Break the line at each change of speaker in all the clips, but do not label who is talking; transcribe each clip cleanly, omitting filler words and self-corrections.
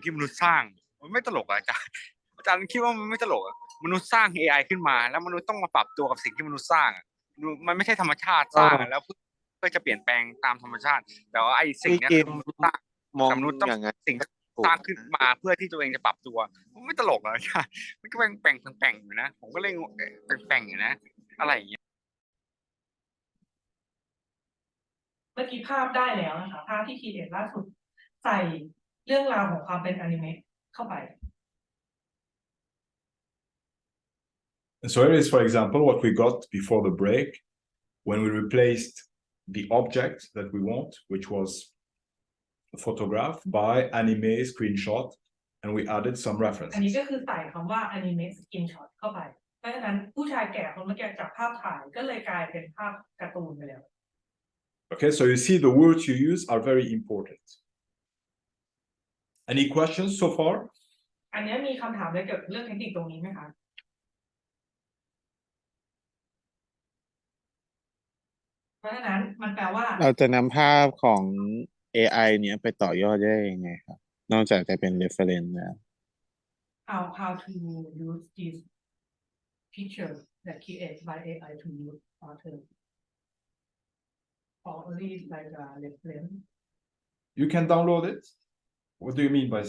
ที่มนุษย์สร้างมันไม่ตลกอาจารย์คิดว่ามันไม่ตลกมนุษย์สร้าง AI ขึ้นมาแล้วมนุษย์ต้องมาปรับตัวกับสิ่งที่มนุษย์สร้างมันไม่ใช่ธรรมชาติสร้างแล้วเพื่อจะเปลี่ยนแปลงตามธรรมชาติแต่ว่าไอ้สิ่งนี้คือมนุษย์สร้าง
มอง
มนุษย์ต้อง
อย่างนั้น
สิ่งสร้างขึ้นมาเพื่อที่ตัวเองจะปรับตัวมันไม่ตลกอาจารย์มันก็แป่งอยู่นะผมก็เลยแป่งอยู่นะอะไรอย่างเงี้ย
เมื่อกี้ภาพได้แล้วนะคะภาพที่คีเอทล่าสุดใส่เรื่องราวของความเป็นอนิเมะเข้าไป
So here is, for example, what we got before the break when we replaced the object that we want, which was a photograph, by anime screenshot, and we added some
อัน
references.
นี้ก็คือใส่คำว่าอนิเมะสกินช็อตเข้าไปเพราะฉะนั้นผู้ชายแก่คนเมื่อกี้จากภาพถ่ายก็เลยกลายเป็นภาพการ์ตูนไปแล้ว
Okay, so you see the words you use are very important. Any questions so far?
อันนี้มีคำถามอะไรเกี่ยวกับเรื่องเทคนิคตรงนี้ไหมคะเพราะฉะนั้นมันแปลว่า
เราจะนำภาพของ AI เนี้ยไปต่อยอดได้ยังไงครับนอกจากจะเป็น reference แล้ว
how to use this picture that created by AI to use author or only like a reference.
You can download it. What do you mean by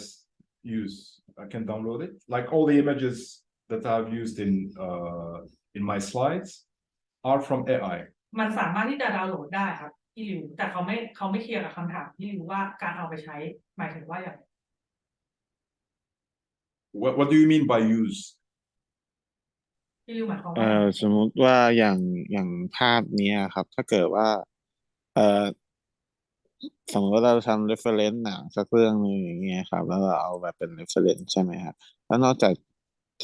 use? I can download it. Like all the images that I've used in my slides are from AI.
มันสามารถที่จะดาวน์โหลดได้ครับพี่ริวแต่เขาไม่เคลียร์กับคำถามพี่ริวว่าการเอาไปใช้หมายถึงว่าอย่าง
What do you mean by use?
พี่ริวหมายความว่า
สมมุติว่าอย่างภาพเนี้ยครับ ถ้าเกิดว่าเอ่อสมมติว่าเราทำ reference หนังสักเรื่องนึงอย่างเงี้ยครับ แล้วเราเอาแบบเป็น reference ใช่ไหมครับแล้วนอกจาก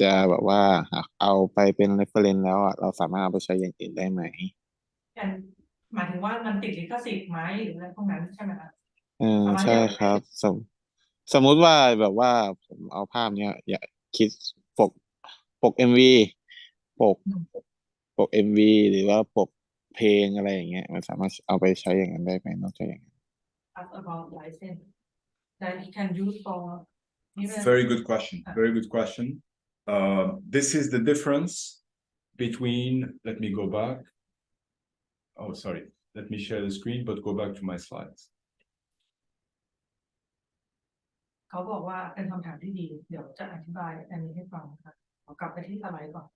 จะแบบว่าหากเอาไปเป็น reference แล้วอ่ะเราสามารถเอาไปใช้อย่างอื่นได้ไหม
หมายถึงว่ามันติดลิขสิทธิ์ไหมหรืออะไรพวกนั้นใช่ไหมครับ
ใช่ครับสมมุติว่าแบบว่าผมเอาภาพเนี้ยอยากคิดปก MV ปกปก MV หรือว่าปกเพลงอะไรอย่างเงี้ยมันสามารถเอาไปใช้อย่างนั้นได้ไหมนอกจากอย่างนั้น
Ask about license that he can use for
Very good question. Very good question. This is the difference between, let me go back. Oh, sorry. Let me share the screen, but go back to my slides.
เขาบอกว่าเป็นคำถามที่ดีเดี๋ยวจะอธิบายอันนี้ให้ฟังค่ะขอกลับไปที่สไลด์ก่อน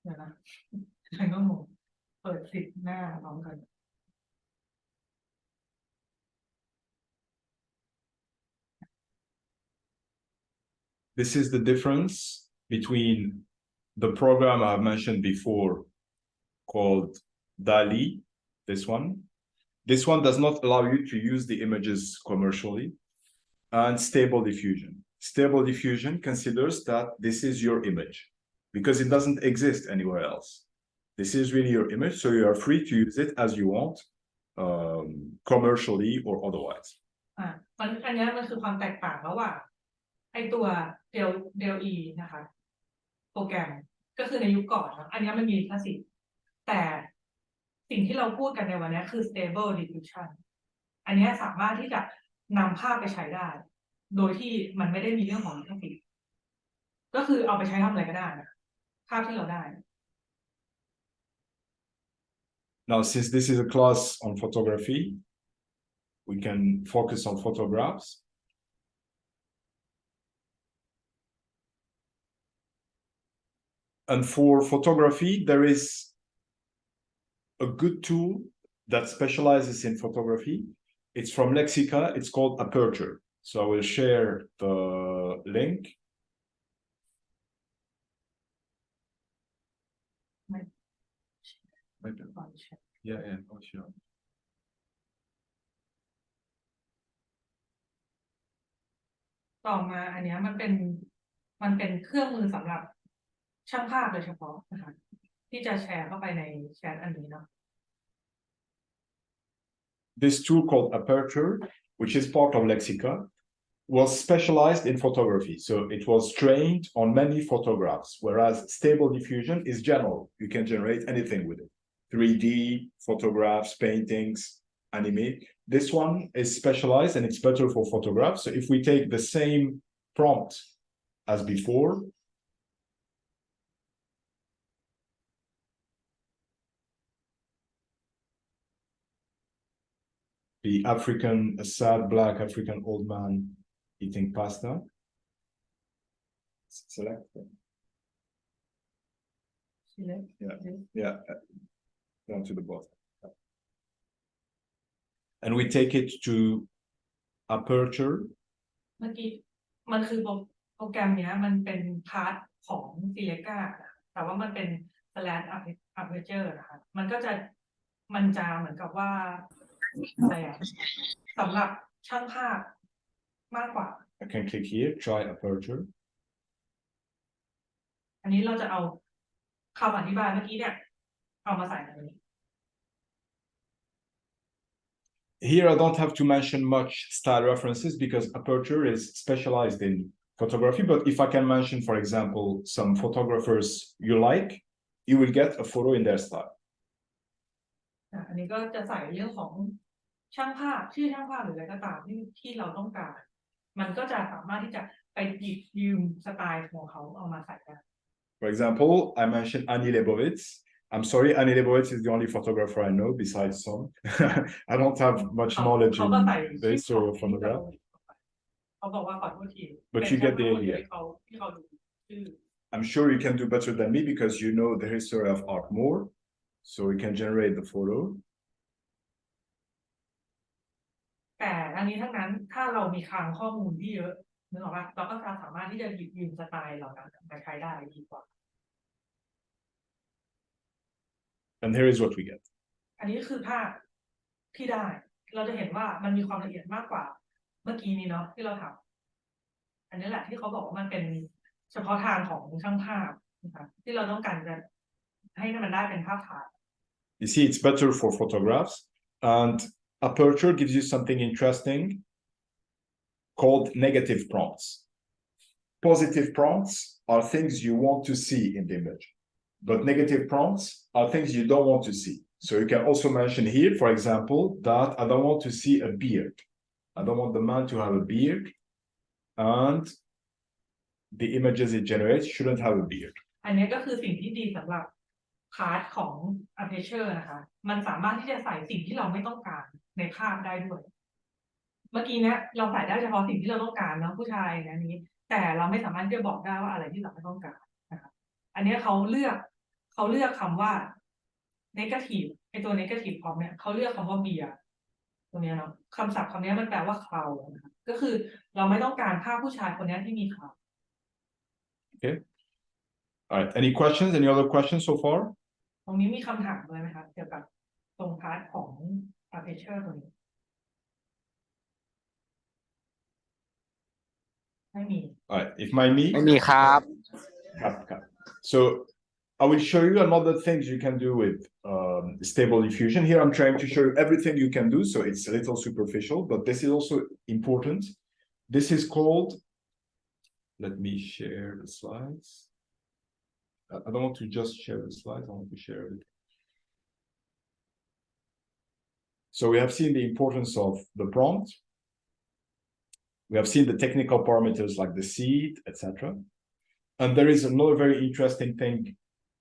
เดี๋ยวนะฉันก็งงเปิด10 หน้าพร้อมกัน
This is the difference between the program I've mentioned before called DALI, this one. This one does not allow you to use the images commercially, and Stable Diffusion. Stable Diffusion considers that this is your image because it doesn't exist anywhere else. This is really your image, so you are free to use it as you want, commercially or otherwise.
อันนี้มันคือความแตกต่างระหว่างไอตัวเดลอีนะคะโปรแกรมก็คือในยุคก่อนนะอันนี้มันมีลิขสิทธิ์แต่สิ่งที่เราพูดกันในวันนี้คือ stable diffusion อันนี้สามารถที่จะนำภาพไปใช้ได้โดยที่มันไม่ได้มีเรื่องของลิขสิทธิ์ก็คือเอาไปใช้ทำอะไรก็ได้นะภาพที่เราได้
Now, since this is a class on photography, we can focus on photographs. And for photography, there is a good tool that specializes in photography. It's from Lexica. It's called Aperture. So I will share the link. Yeah, oh, sure.
ต่อมาอันนี้มันเป็นเครื่องมือสำหรับช่างภาพโดยเฉพาะนะคะที่จะแชร์เข้าไปในแชทอันนี้เนาะ
This tool called Aperture, which is part of Lexica, was specialized in photography. So it was trained on many photographs, whereas Stable Diffusion is general. You can generate anything with it. 3D, photographs, paintings, animate. This one is specialized and it's better for photographs. So if we take the same prompt as before, the African, a sad black African old man eating pasta. Select. Yeah, down to the bottom. And we take it to aperture.
เมื่อกี้มันคือโปรแกรมเนี้ยมันเป็นพาร์ทของซีเลกาแต่ว่ามันเป็น slash aperture นะคะมันจะเหมือนกับว่าอะไรอะสำหรับช่างภาพมากกว่า
I can click here, try aperture.
อันนี้เราจะเอาคำอธิบายเมื่อกี้เนี่ยเอามาใส่ในนี้
Here I don't have to mention much style references because aperture is specialized in photography. But if I can mention, for example, some photographers you like, you will get a photo in their style.
อันนี้ก็จะใส่เรื่องของช่างภาพชื่อช่างภาพหรืออะไรก็ตามที่เราต้องการมันก็จะสามารถที่จะไปหยิบยืมสไตล์ของเขาเอามาใส่ได้
For example, I mentioned Annie Leibovitz. I'm sorry, Annie Leibovitz is the only photographer I know besides some. I don't have much knowledge in the history of photograph.
เขาบอกว่าขอโทษที
But you get the idea.
ที่เขาดูชื่อ
I'm sure you can do better than me because you know the history of art more. So we can generate the photo.
แต่อันนี้ทั้งนั้นถ้าเรามีคลังข้อมูลที่เยอะนึกออกป่ะเราก็จะสามารถที่จะหยิบยืมสไตล์เหล่านั้นมาใช้ได้ดีกว่า
And here is what we get.
อันนี้คือภาพที่ได้เราจะเห็นว่ามันมีความละเอียดมากกว่าเมื่อกี้นี้เนาะที่เราทำอันนี้แหละที่เขาบอกว่ามันเป็นเฉพาะทางของช่างภาพนะคะที่เราต้องการจะให้มันได้เป็นภาพถ่าย
You see, it's better for photographs. And aperture gives you something interesting called negative prompts. Positive prompts are things you want to see in the image. But negative prompts are things you don't want to see. So you can also mention here, for example, that I don't want to see a beard. I don't want the man to have a beard. And the images it generates shouldn't have a beard.
อันนี้ก็คือสิ่งที่ดีสำหรับพาร์ทของ aperture นะคะมันสามารถที่จะใส่สิ่งที่เราไม่ต้องการในภาพได้ด้วยเมื่อกี้เนี้ยเราใส่ได้เฉพาะสิ่งที่เราต้องการเนาะผู้ชายนะนี้แต่เราไม่สามารถที่จะบอกได้ว่าอะไรที่เราไม่ต้องการนะคะอันนี้เขาเลือกคำว่า negative ไอตัว negative prompt เนี่ยเขาเลือกคำว่า beard ตรงนี้เนาะคำศัพท์คำนี้มันแปลว่าเครานะคะก็คือเราไม่ต้องการภาพผู้ชายคนนี้ที่มีเครา
Okay. All right. Any questions? Any other questions so far?
ตรงนี้มีคำถามเลยไหมครับเกี่ยวกับตรงพาร์ทของ aperture ตรงนี้ไม่มี
All right. If my me.
ไม่มีครับ
So I will show you another things you can do with stable diffusion. Here I'm trying to show you everything you can do. So it's a little superficial, but this is also important. This is called, let me share the slides. I don't want to just share the slides. I want to share it. So we have seen the importance of the prompt. We have seen the technical parameters like the seed, etc. And there is another very interesting thing,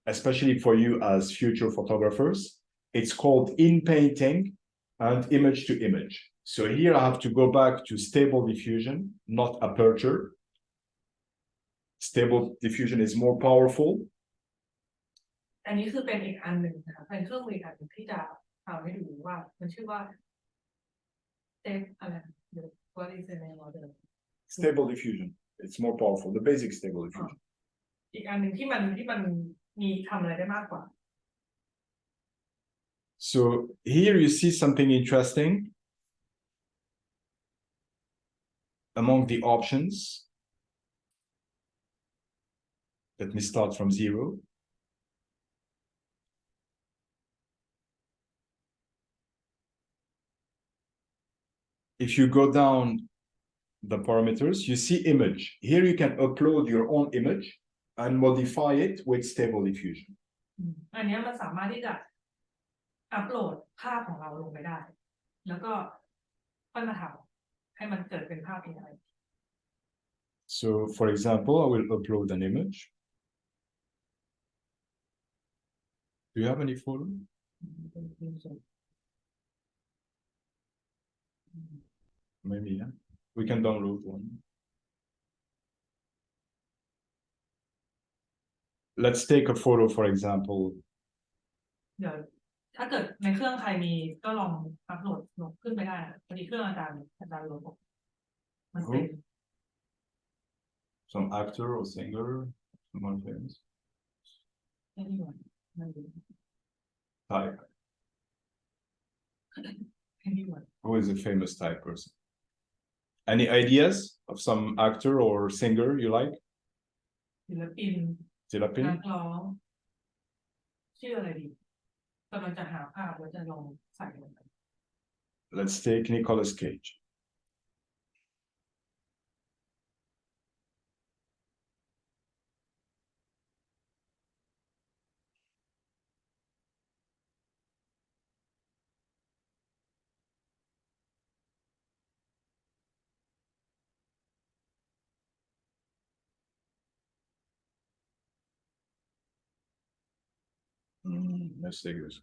especially for you as future photographers. It's called in-painting and image-to-image. So here I have to go back to stable diffusion, not aperture. Stable diffusion is more powerful.
อันนี้คือเป็นอีกอันหนึ่งนะคะเป็นเครื่องมืออีกอันหนึ่งที่จะทำให้ดูว่ามันชื่อว่า อะไร What is the name of the
Stable diffusion. It's more powerful. The basic stable diffusion.
อีกอันหนึ่งที่มันมีทำอะไรได้มากกว่า
So here you see something interesting among the options. Let me start from 0. If you go down the parameters, you see image. Here you can upload your own image and modify it with stable diffusion.
อันนี้มันสามารถที่จะอัปโหลดภาพของเราลงไปได้ แล้วก็ค่อยมาทำให้มันเกิดเป็นภาพ AI
So for example, I will upload an image. Do you have any photo? Maybe, yeah. We can download one. Let's take a photo, for example.
เดี๋ยวถ้าเกิดในเครื่องใครมีก็ลองอัพโหลดขึ้นไปได้พอดีเครื่องอาจารย์โหลดมันเป็น
Some actor or singer, someone famous.
ไม่ได้หน่วยไม่ได้
Thai.
ไม่ได้หน่วย
Who is a famous Thai person? Any ideas of some actor or singer you like?
ศิลปิน
Silapin?
นักร้องชื่ออะไรดีกำลังจะหาภาพแล้วจะลองใส่ลงไป
Let's take Nicolas Cage. Let's take this.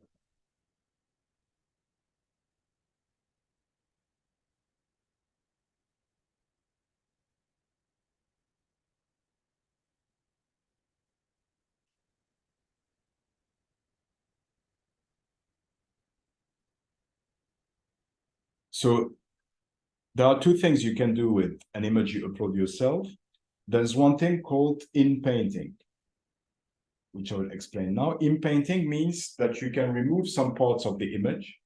So there are two things you can do with an image you upload yourself. There's one thing called in painting, which I will explain now. In painting means that you can remove some parts of the image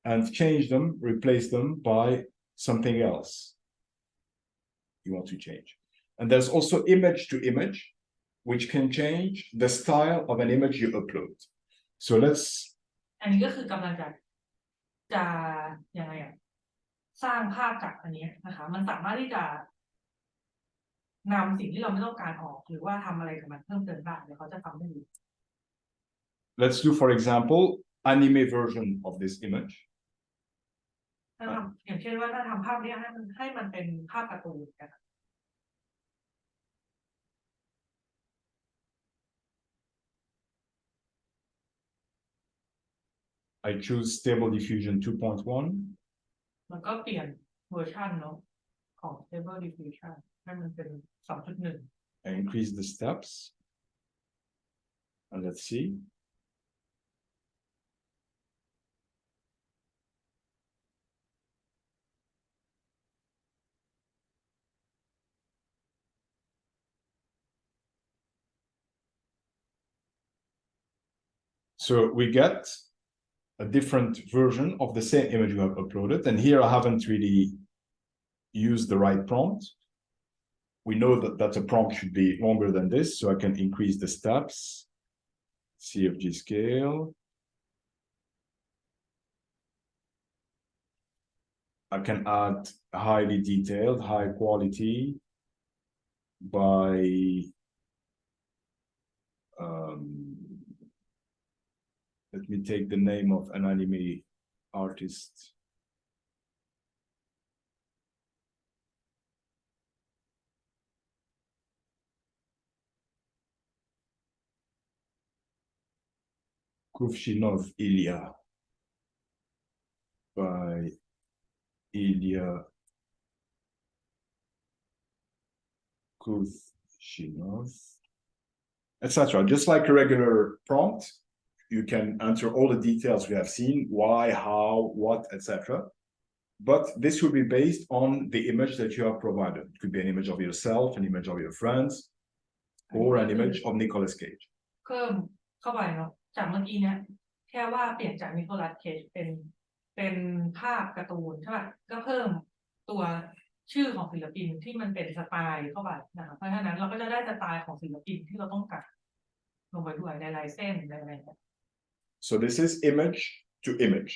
and change them, replace them by something else you want to change. And there's also image to image, which can change the style of an image you upload. So let's
อันนี้ก็คือกำลังจะยังไงอะสร้างภาพจากอันนี้นะคะมันสามารถที่จะนำสิ่งที่เราไม่ต้องการออกหรือว่าทำอะไรกับมันเพิ่มเติมได้เดี๋ยวเขาจะทำให้ดู
let's do, for example, anime version of this image.
ถ้าทำอย่างเช่นว่าถ้าทำภาพนี้ให้มันเป็นภาพการ์ตูนกัน
I choose Stable Diffusion 2.1.
แล้วก็เปลี่ยนเวอร์ชันเนาะของ Stable Diffusion ให้มันเป็น 2.1
I increase the steps. And let's see. So we get a different version of the same image we have uploaded. And here I haven't really used the right prompt. We know that a prompt should be longer than this, so I can increase the steps. CFG scale. I can add highly detailed, high quality by let me take the name of an anime artist. Kuvshinov Ilya by Ilya Kuvshinov, etc. Just like a regular prompt, you can enter all the details we have seen, why, how, what, etc. But this will be based on the image that you have provided. It could be an image of yourself, an image of your friends, or an image of Nicolas Cage.
เพิ่มเข้าไปเนาะจากเมื่อกี้เนี่ยแค่ว่าเปลี่ยนจากนิโคลัสเคจเป็นภาพการ์ตูนใช่ป่ะก็เพิ่มตัวชื่อของศิลปินที่มันเป็นสไตล์เข้าไปนะคะเพราะฉะนั้นเราก็จะได้สไตล์ของศิลปินที่เราต้องการลงไปด้วยในลายเส้นในอะไรแบบ
So this is image to image.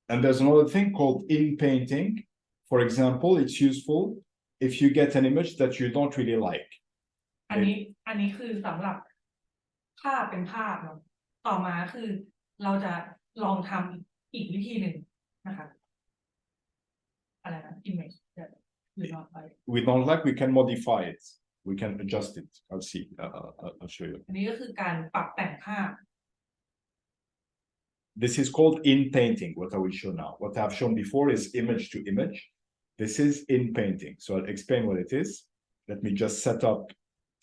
And there's another thing called in painting. For example, it's useful if you get an image that you don't really like.
อันนี้คือสำหรับภาพเป็นภาพเนาะต่อมาคือเราจะลองทำอีกวิธีหนึ่งนะคะ image that you don't like
we don't like, we can modify it. We can adjust it. I'll see. I'll show you.
อันนี้ก็คือการปรับแต่งภาพ
This is called in painting, what I will show now. What I've shown before is image to image. This is in painting. So I'll explain what it is. Let me just set up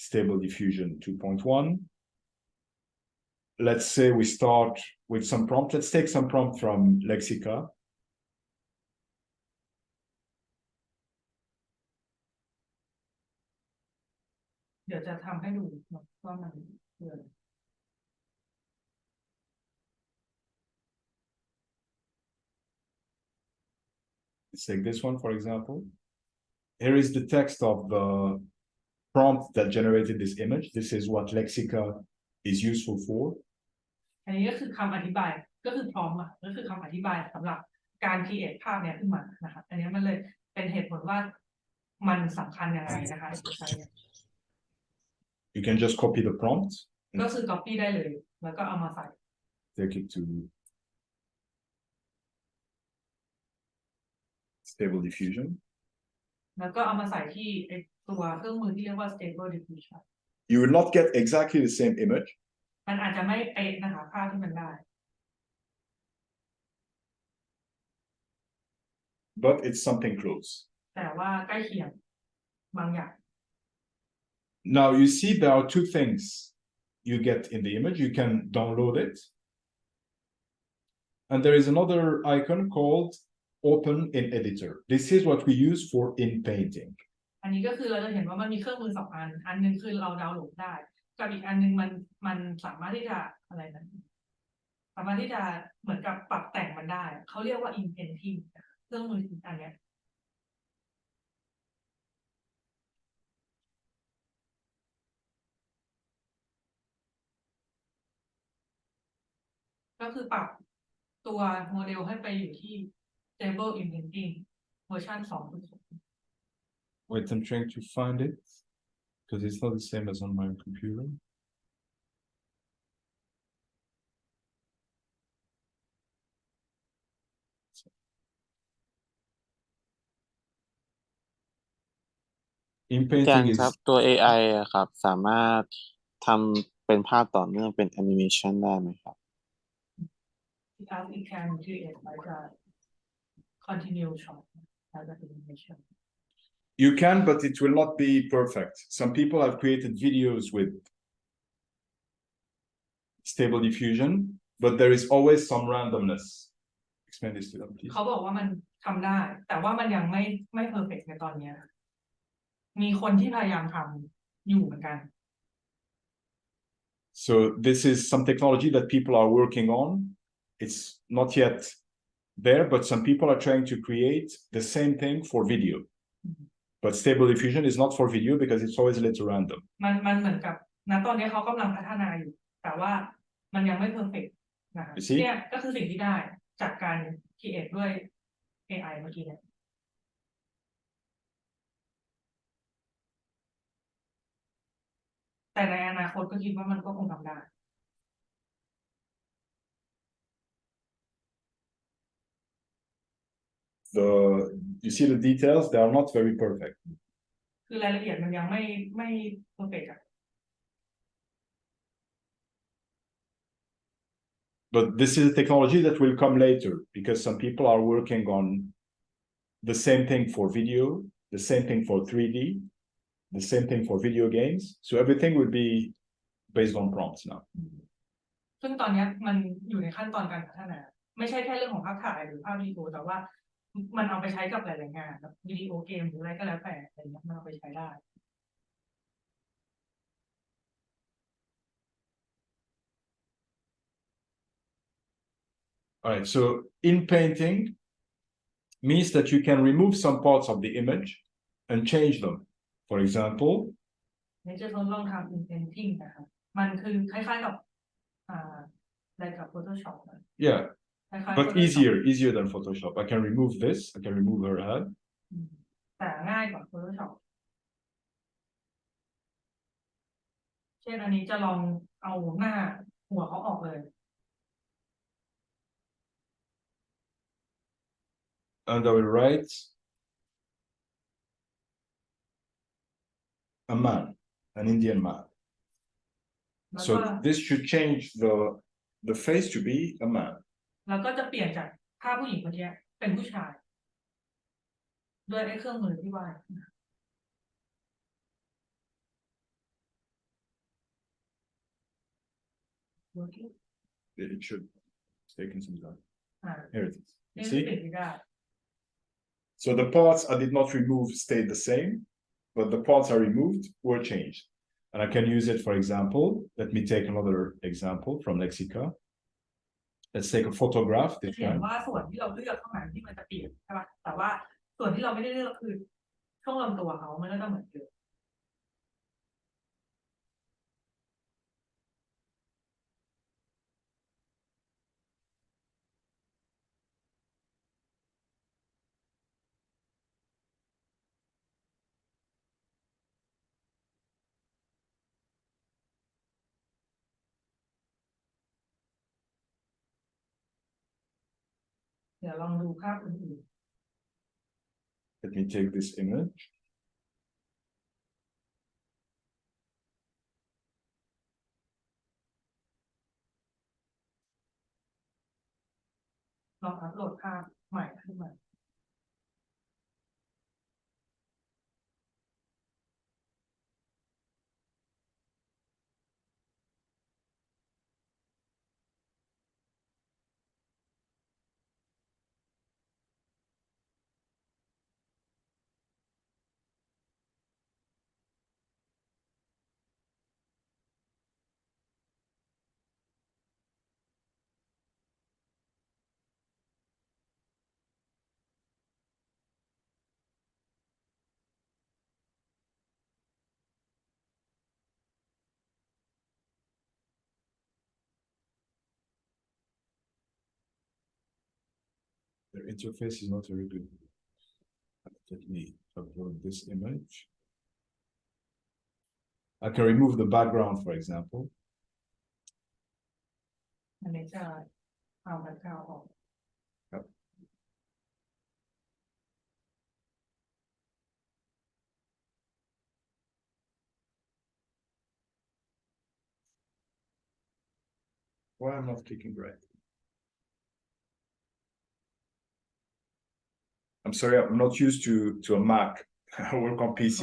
Stable Diffusion 2.1. Let's say we start with some prompt. Let's take some prompt from Lexica.
เดี๋ยวจะทำให้ดูว่ามันคืออะไร
Let's take this one, for example. Here is the text of the prompt that generated this image. This is what Lexica is useful for.
อันนี้ก็คือคำอธิบายก็คือพร้อมก็คือคำอธิบายสำหรับการ create ภาพเนี้ยขึ้นมานะคะอันนี้มันเลยเป็นเหตุผลว่ามันสำคัญยังไงนะคะ
You can just copy the prompt.
ก็คือ copy ได้เลยแล้วก็เอามาใส่
Take it to Stable Diffusion.
แล้วก็เอามาใส่ที่ตัวเครื่องมือที่เรียกว่า stable diffusion
You will not get exactly the same image.
มันอาจจะไม่เป๊ะนะคะภาพที่มันได้
But it's something close.
แต่ว่าใกล้เคียงบางอย่าง
Now you see there are two things you get in the image. You can download it. And there is another icon called Open in Editor. This is what we use for in painting.
อันนี้ก็คือเราจะเห็นว่ามันมีเครื่องมือสองอันอันนึงคือเราดาวน์โหลดได้กับอีกอันนึงมันสามารถที่จะอะไรนะสามารถที่จะเหมือนกับปรับแต่งมันได้เขาเรียกว่า in painting เครื่องมืออันเนี้ยก็คือปรับตัวโมเดลให้ไปอยู่ที่ stable in painting เวอร์ชัน2.0
Wait, I'm trying to find it because it's not the same as on my computer. In
อาจาร
painting
ย์ครับ
is
ตัว AI อะครับ สามารถทำเป็นภาพต่อเนื่องเป็นแอนิเมชันได้ไหมครับ
as it can create like a continuous shot as an animation
you can, but it will not be perfect. Some people have created videos with Stable Diffusion, but there is always some randomness. Explain this to them, please.
เขาบอกว่ามันทำได้ แต่ว่ามันยังไม่เพอร์เฟกต์ในตอนเนี้ยมีคนที่พยายามทำอยู่เหมือนกัน
So this is some technology that people are working on. It's not yet there, but some people are trying to create the same thing for video. But Stable Diffusion is not for video because it's always a little random.
มันเหมือนกับณตอนนี้เขากำลังพัฒนาอยู่ แต่ว่ามันยังไม่เพอร์เฟกต์นะคะเนี่ยก็คือสิ่งที่ได้จากการ create ด้วย AI เมื่อกี้เนี่ยแต่ในอนาคตก็คิดว่ามันก็คงทำได้
You see the details, they are not very perfect.
คือรายละเอียดมันยังไม่เพอร์เฟกต์
But this is a technology that will come later because some people are working on the same thing for video, the same thing for 3D, the same thing for video games. So everything will be based on prompts now.
ซึ่งตอนนี้มันอยู่ในขั้นตอนการพัฒนาไม่ใช่แค่เรื่องของภาพถ่ายหรือภาพวิดีโอแต่ว่ามันเอาไปใช้กับหลายๆงานแบบวิดีโอเกมหรืออะไรก็แล้วแต่อะไรเงี้ยมันเอาไปใช้ได้
All right, so in painting means that you can remove some parts of the image and change them. For example,
นี่จะทดลองทำ in painting นะครับมันคือคล้ายๆกับอะไรกับ Photoshop นะ
yeah,
คล้ายๆ
but
Photoshop
easier than Photoshop. I can remove this, I can remove her head.
แต่ง่ายกว่า Photoshop เช่นอันนี้จะลองเอาหน้าหัวเขาออกเลย
And I will write a man, an Indian man.
แล้วก็
So this should change the face to be a man.
แล้วก็จะเปลี่ยนจากภาพผู้หญิงคนนี้เป็นผู้ชายด้วยไอ้เครื่องมือที่ว่า
It should it's taken some time.
อ่า
Here it is.
นี่
You
คือ
see?
สิ่งที่ได้
So the parts I did not remove stayed the same, but the parts I removed were changed. And I can use it, for example, let me take another example from Lexica. Let's take a photograph
จะ
this
เห็น
time.
ว่าส่วนที่เราเลือกข้างหลังที่มันจะเปลี่ยนใช่ป่ะแต่ว่าส่วนที่เราไม่ได้เลือกคือช่วงลำตัวเขามันก็จะเหมือนเดิม เดี๋ยวลองดูภาพอื่น
Let me take this image.
ๆลองอัพโหลดภาพใหม่ขึ้นมา
The interface is not very good. Let me upload this image. I can remove the background, for example.
อันนี้จะเอาแบ็คกราวด์ออก
Why I'm not clicking right? I'm sorry, I'm not used to a Mac. I work on PC.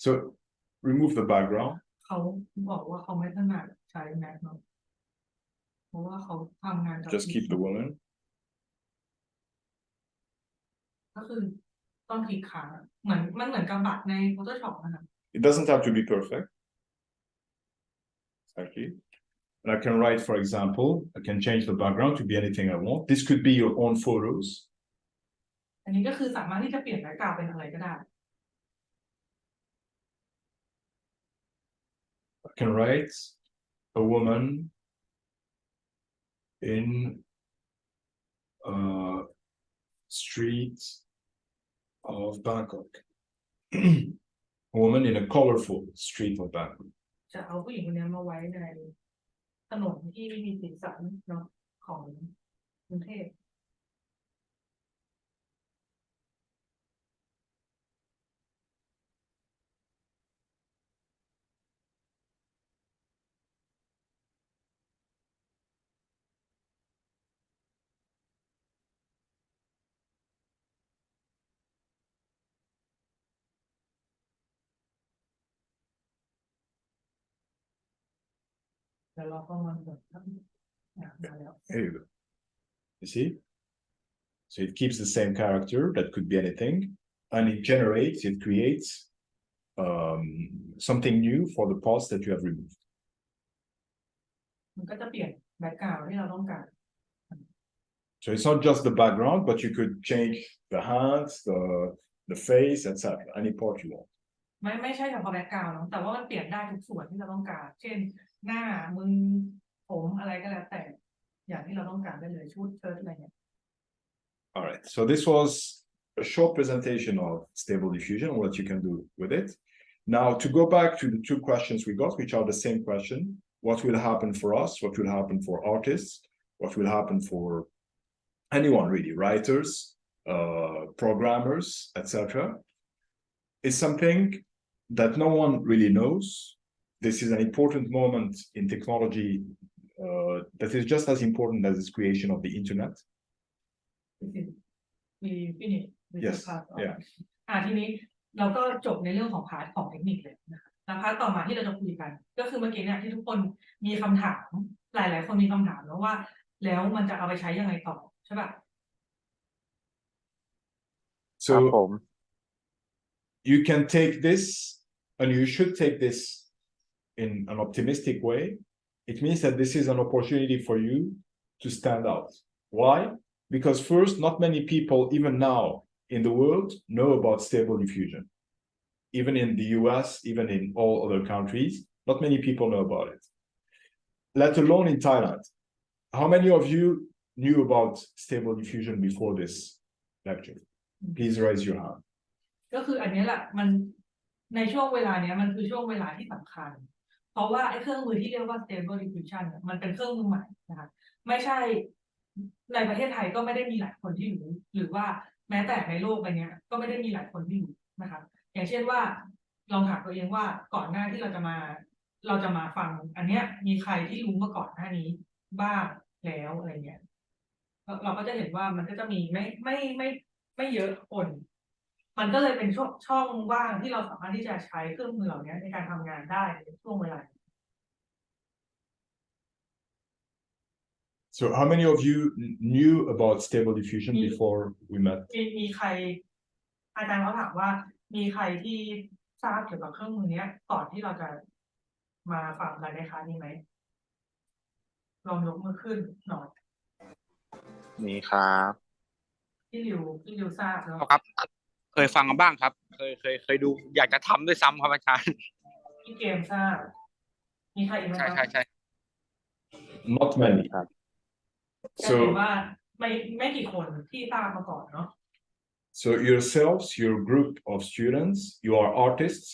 So remove the background.
เขาบอกว่าเขาไม่ถนัดใช้แม็กเนาะเพราะว่าเขาทำงานกับ
Just keep the woman.
ก็คือต้องคลิกค้างเหมือนมันเหมือนกับบัตรใน Photoshop นะคะ
It doesn't have to be perfect. Exactly. And I can write, for example, I can change the background to be anything I want. This could be your own photos.
อันนี้ก็คือสามารถที่จะเปลี่ยนแบ็คกราวด์เป็นอะไรก็ได้
I can write a woman in a street of Bangkok. A woman in a colorful street of Bangkok.
จะเอาผู้หญิงคนนี้มาไว้ในถนนที่มีสีสันเนาะของกรุงเทพ เดี๋ยวเราก็มาแบบมาแล้ว
Here you go. You see? So it keeps the same character, that could be anything, and it creates something new for the parts that you have removed.
มันก็จะเปลี่ยนแบ็คกราวด์ที่เราต้องการ
So it's not just the background, but you could change the hands, the face, etc. Any part you want.
ไม่ใช่เฉพาะแบ็คกราวด์เนาะแต่ว่ามันเปลี่ยนได้ทุกส่วนที่เราต้องการ เช่นหน้ามือผมอะไรก็แล้วแต่อย่างที่เราต้องการได้เลยชุดเชิ้ตอะไรเงี้ย
All right. So this was a short presentation of Stable Diffusion, what you can do with it. Now, to go back to the two questions we got, which are the same question: what will happen for us? What will happen for artists? What will happen for anyone really, writers, programmers, etc. is something that no one really knows. This is an important moment in technology that is just as important as the creation of the internet.
we finish with the
Yes,
part of
yeah.
ทีนี้เราก็จบในเรื่องของพาร์ทของเทคนิคเลยนะคะแล้วพาร์ทต่อมาที่เราจะคุยกันก็คือเมื่อกี้เนี่ยที่ทุกคนมีคำถามหลายๆคนมีคำถามแล้วว่าแล้วมันจะเอาไปใช้ยังไงต่อใช่ป่ะ
ครับผ
So
ม
you can take this and you should take this in an optimistic way. It means that this is an opportunity for you to stand out. Why? Because first, not many people, even now in the world, know about stable diffusion. Even in the US, even in all other countries, not many people know about it. Let alone in Thailand. How many of you knew about stable diffusion before this lecture? Please raise your hand.
ก็คืออันนี้แหละมันในช่วงเวลาเนี้ยมันคือช่วงเวลาที่สำคัญเพราะว่าไอ้เครื่องมือที่เรียกว่า stable diffusion เนี่ยมันเป็นเครื่องมือใหม่นะคะไม่ใช่ในประเทศไทยก็ไม่ได้มีหลายคนที่รู้หรือว่าแม้แต่ในโลกใบนี้ก็ไม่ได้มีหลายคนที่รู้นะคะอย่างเช่นว่าลองถามตัวเองว่าก่อนหน้าที่เราจะมาฟังอันเนี้ยมีใครที่รู้มาก่อนหน้านี้บ้างแล้วอะไรเงี้ยเราก็จะเห็นว่ามันก็จะมีไม่เยอะคนมันก็เลยเป็นช่องว่างที่เราสามารถที่จะใช้เครื่องมือเหล่านี้ในการทำงานได้ในช่วงเวลา
So how many of you knew about stable diffusion before we met?
มีใครอาจารย์เขาถามว่ามีใครที่ทราบเกี่ยวกับเครื่องมือนี้ก่อนที่เราจะมาฟังรายในคลาสนี้ไหมลองยกมือขึ้นหน่อย
มีครับ
พี่ริวทราบแล้ว
ครับเคยฟังกันบ้างครับเคยดูอยากจะทำด้วยซ้ำครับอาจารย์
พี่เกมทราบมีใครอีกไหม
ใช่
ครับ
ใช่
Not many.
ครับ
จะเห็น
So
ว่าไม่กี่คนที่ทราบมาก่อนเนาะ
So yourselves, your group of students, you are artists,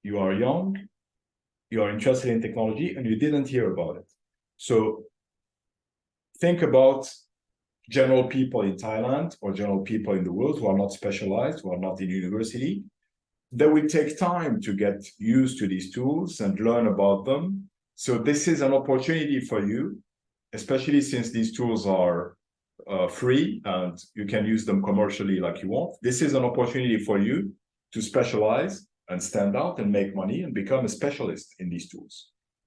you are young, you are interested in technology, and you didn't hear about it. So think about general people in Thailand or general people in the world who are not specialized, who are not in university. They will take time to get used to these tools and learn about them. So this is an opportunity for you, especially since these tools are free and you can use them commercially like you want. This is an opportunity for you to specialize and stand out and make money and become a specialist in these tools.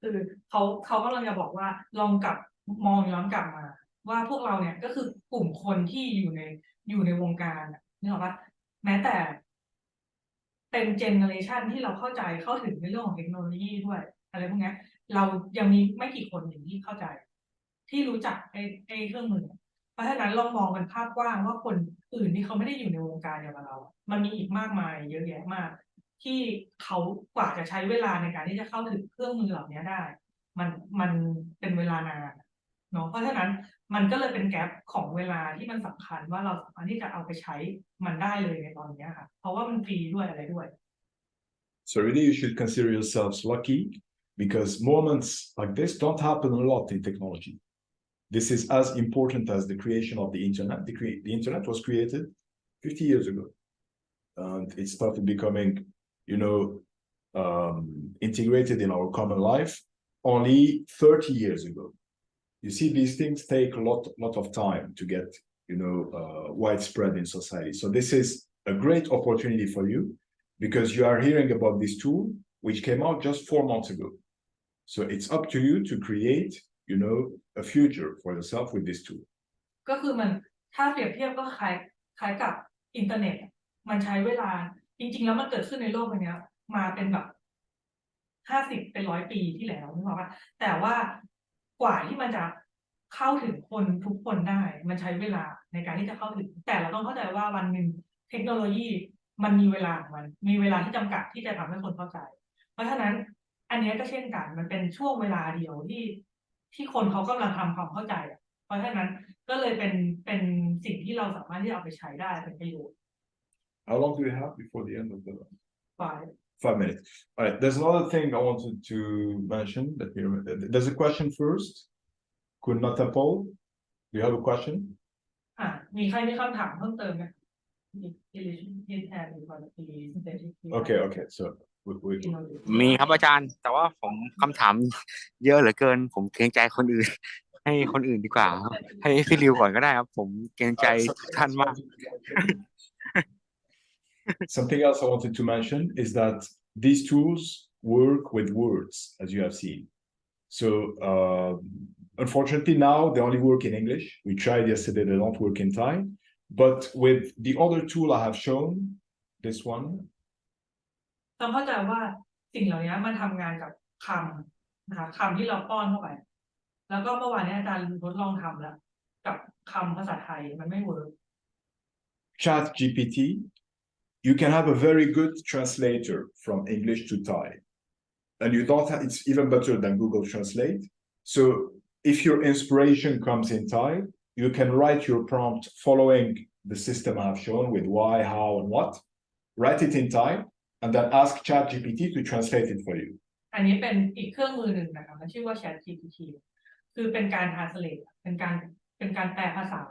คือเขากำลังจะบอกว่าลองมองย้อนกลับมาว่าพวกเราเนี่ยก็คือกลุ่มคนที่อยู่ในวงการนึกออกปะแม้แต่เป็นเจเนอเรชันที่เราเข้าถึงในเรื่องของเทคโนโลยีด้วยอะไรพวกนี้เรายังมีไม่กี่คนอย่างที่เข้าใจที่รู้จักไอ้เครื่องมือเพราะฉะนั้นลองมองเป็นภาพกว้างว่าคนอื่นที่เขาไม่ได้อยู่ในวงการอย่างเรามันมีอีกมากมายเยอะแยะมากที่เขากว่าจะใช้เวลาในการที่จะเข้าถึงเครื่องมือเหล่านี้ได้มันเป็นเวลานานเนาะเพราะฉะนั้นมันก็เลยเป็นแกปของเวลาที่มันสำคัญว่าเราสามารถที่จะเอาไปใช้มันได้เลยในตอนนี้ค่ะเพราะว่ามันฟรีด้วยอะไรด้วย
So really you should consider yourselves lucky because moments like this don't happen a lot in technology. This is as important as the creation of the internet. The internet was created 50 years ago and it started becoming, integrated in our common life only 30 years ago. You see, these things take a lot of time to get, widespread in society. So this is a great opportunity for you because you are hearing about this tool, which came out just 4 months ago. So it's up to you to create, a future for yourself with this tool.
ก็คือมันถ้าเปรียบเทียบก็คล้ายกับอินเทอร์เน็ตมันใช้เวลาจริงๆแล้วมันเกิดขึ้นในโลกใบนี้มาเป็นแบบ50เป็น100ปีที่แล้วนึกออกปะแต่ว่ากว่าที่มันจะเข้าถึงคนทุกคนได้มันใช้เวลาในการที่จะเข้าถึงแต่เราต้องเข้าใจว่าวันหนึ่งเทคโนโลยีมันมีเวลาของมันมีเวลาที่จำกัดที่จะทำให้คนเข้าใจเพราะฉะนั้นอันนี้ก็เช่นกันมันเป็นช่วงเวลาเดียวที่คนเขากำลังทำความเข้าใจเพราะฉะนั้นก็เลยเป็นสิ่งที่เราสามารถที่เอาไปใช้ได้เป็นประโยชน์
How long do we have before the end of the
5
minutes? All right, there's another thing I wanted to mention. There's a question first. Kunatapol, do you have a question?
มีใครมีคำถามเพิ่มเติมไหม
Okay. So
มีครับอาจารย์ แต่ว่าผมคำถามเยอะเหลือเกิน ผมเกรงใจคนอื่น ให้คนอื่นดีกว่าครับให้พี่ริวก่อนก็ได้ครับ ผมเกรงใจทุกท่านมาก
Something else I wanted to mention is that these tools work with words, as you have seen. So unfortunately now they only work in English. We tried yesterday, they don't work in Thai. But with the other tool I have shown, this one,
ต้องเข้าใจว่าสิ่งเหล่านี้มันทำงานกับคำนะคะคำที่เราป้อนเข้าไป แล้วก็เมื่อวานนี้อาจารย์ทดลองทำแล้วกับคำภาษาไทยมันไม่เวิร์ก
Chat GPT, you can have a very good translator from English to Thai. And you don't have, it's even better than Google Translate. So if your inspiration comes in Thai, you can write your prompt following the system I've shown with why, how, and what. Write it in Thai, and then ask ChatGPT to translate it for you.
อันนี้เป็นอีกเครื่องมือหนึ่งนะคะมันชื่อว่า Chat GPT คือเป็นการ translate เป็นการแปลภาษา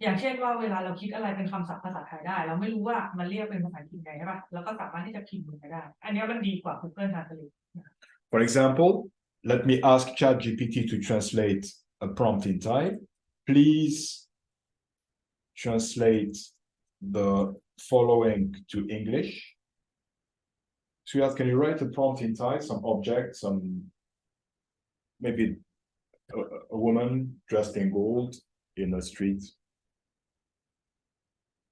อย่างเช่นว่าเวลาเราคิดอะไรเป็นคำศัพท์ภาษาไทยได้ เราไม่รู้ว่ามันเรียกเป็นภาษาอังกฤษไงใช่ปะเราก็สามารถที่จะพิมพ์มันไปได้ อันนี้มันดีกว่า Google Translate
For example, let me ask ChatGPT to translate a prompt in Thai. Please translate the following to English. Suyat, can you write a prompt in Thai? Some object, some maybe a woman dressed in gold in the street.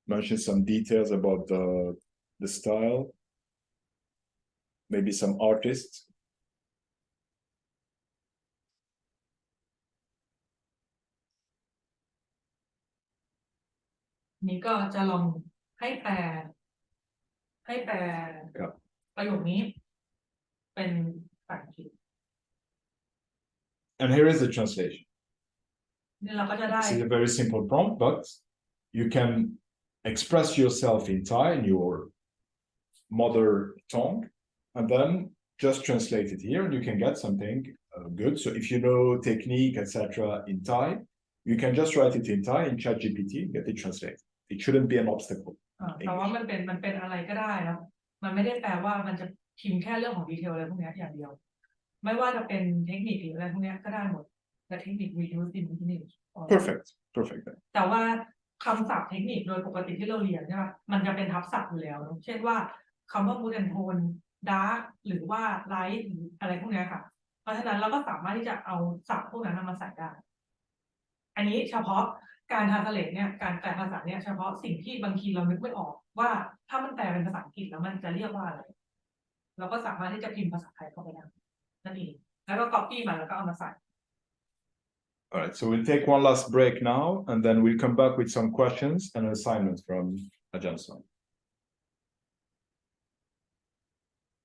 Mention some details about the style. Maybe some artist.
นี่ก็จะลองให้แปลประโยคนี้เป็นภาษาอังกฤษ
And here is the translation.
นี่เราก็จะได้
This is a very simple prompt, but you can express yourself in Thai in your mother tongue, and then just translate it here, and you can get something good. So if you know technique, etc., in Thai, you can just write it in Thai in ChatGPT, get it translated. It shouldn't be an obstacle.
แต่ว่ามันเป็นอะไรก็ได้แล้วมันไม่ได้แปลว่ามันจะพิมพ์แค่เรื่องของดีเทลอะไรพวกนี้อย่างเดียว ไม่ว่าจะเป็นเทคนิคหรืออะไรพวกนี้ก็ได้หมดแต่เทคนิค reuse in English
Perfect.
แต่ว่าคำศัพท์เทคนิคโดยปกติที่เราเรียนใช่ไหมมันจะเป็นทับศัพท์อยู่แล้วเช่นว่าคำว่า mood and tone dark หรือว่า light หรืออะไรพวกนี้ค่ะเพราะฉะนั้นเราก็สามารถที่จะเอาศัพท์พวกนั้นมาใส่ได้อันนี้เฉพาะการtranslateเนี่ยการแปลภาษาเนี่ยเฉพาะสิ่งที่บางทีเรานึกไม่ออกว่าถ้ามันแปลเป็นภาษาอังกฤษแล้วมันจะเรียกว่าอะไรเราก็สามารถที่จะพิมพ์ภาษาไทยเข้าไปได้นั่นเองแล้วก็ copy มันแล้วก็เอามาใส่
All right, so we'll take one last break now, and then we'll come back with some questions and assignments from Ajanson.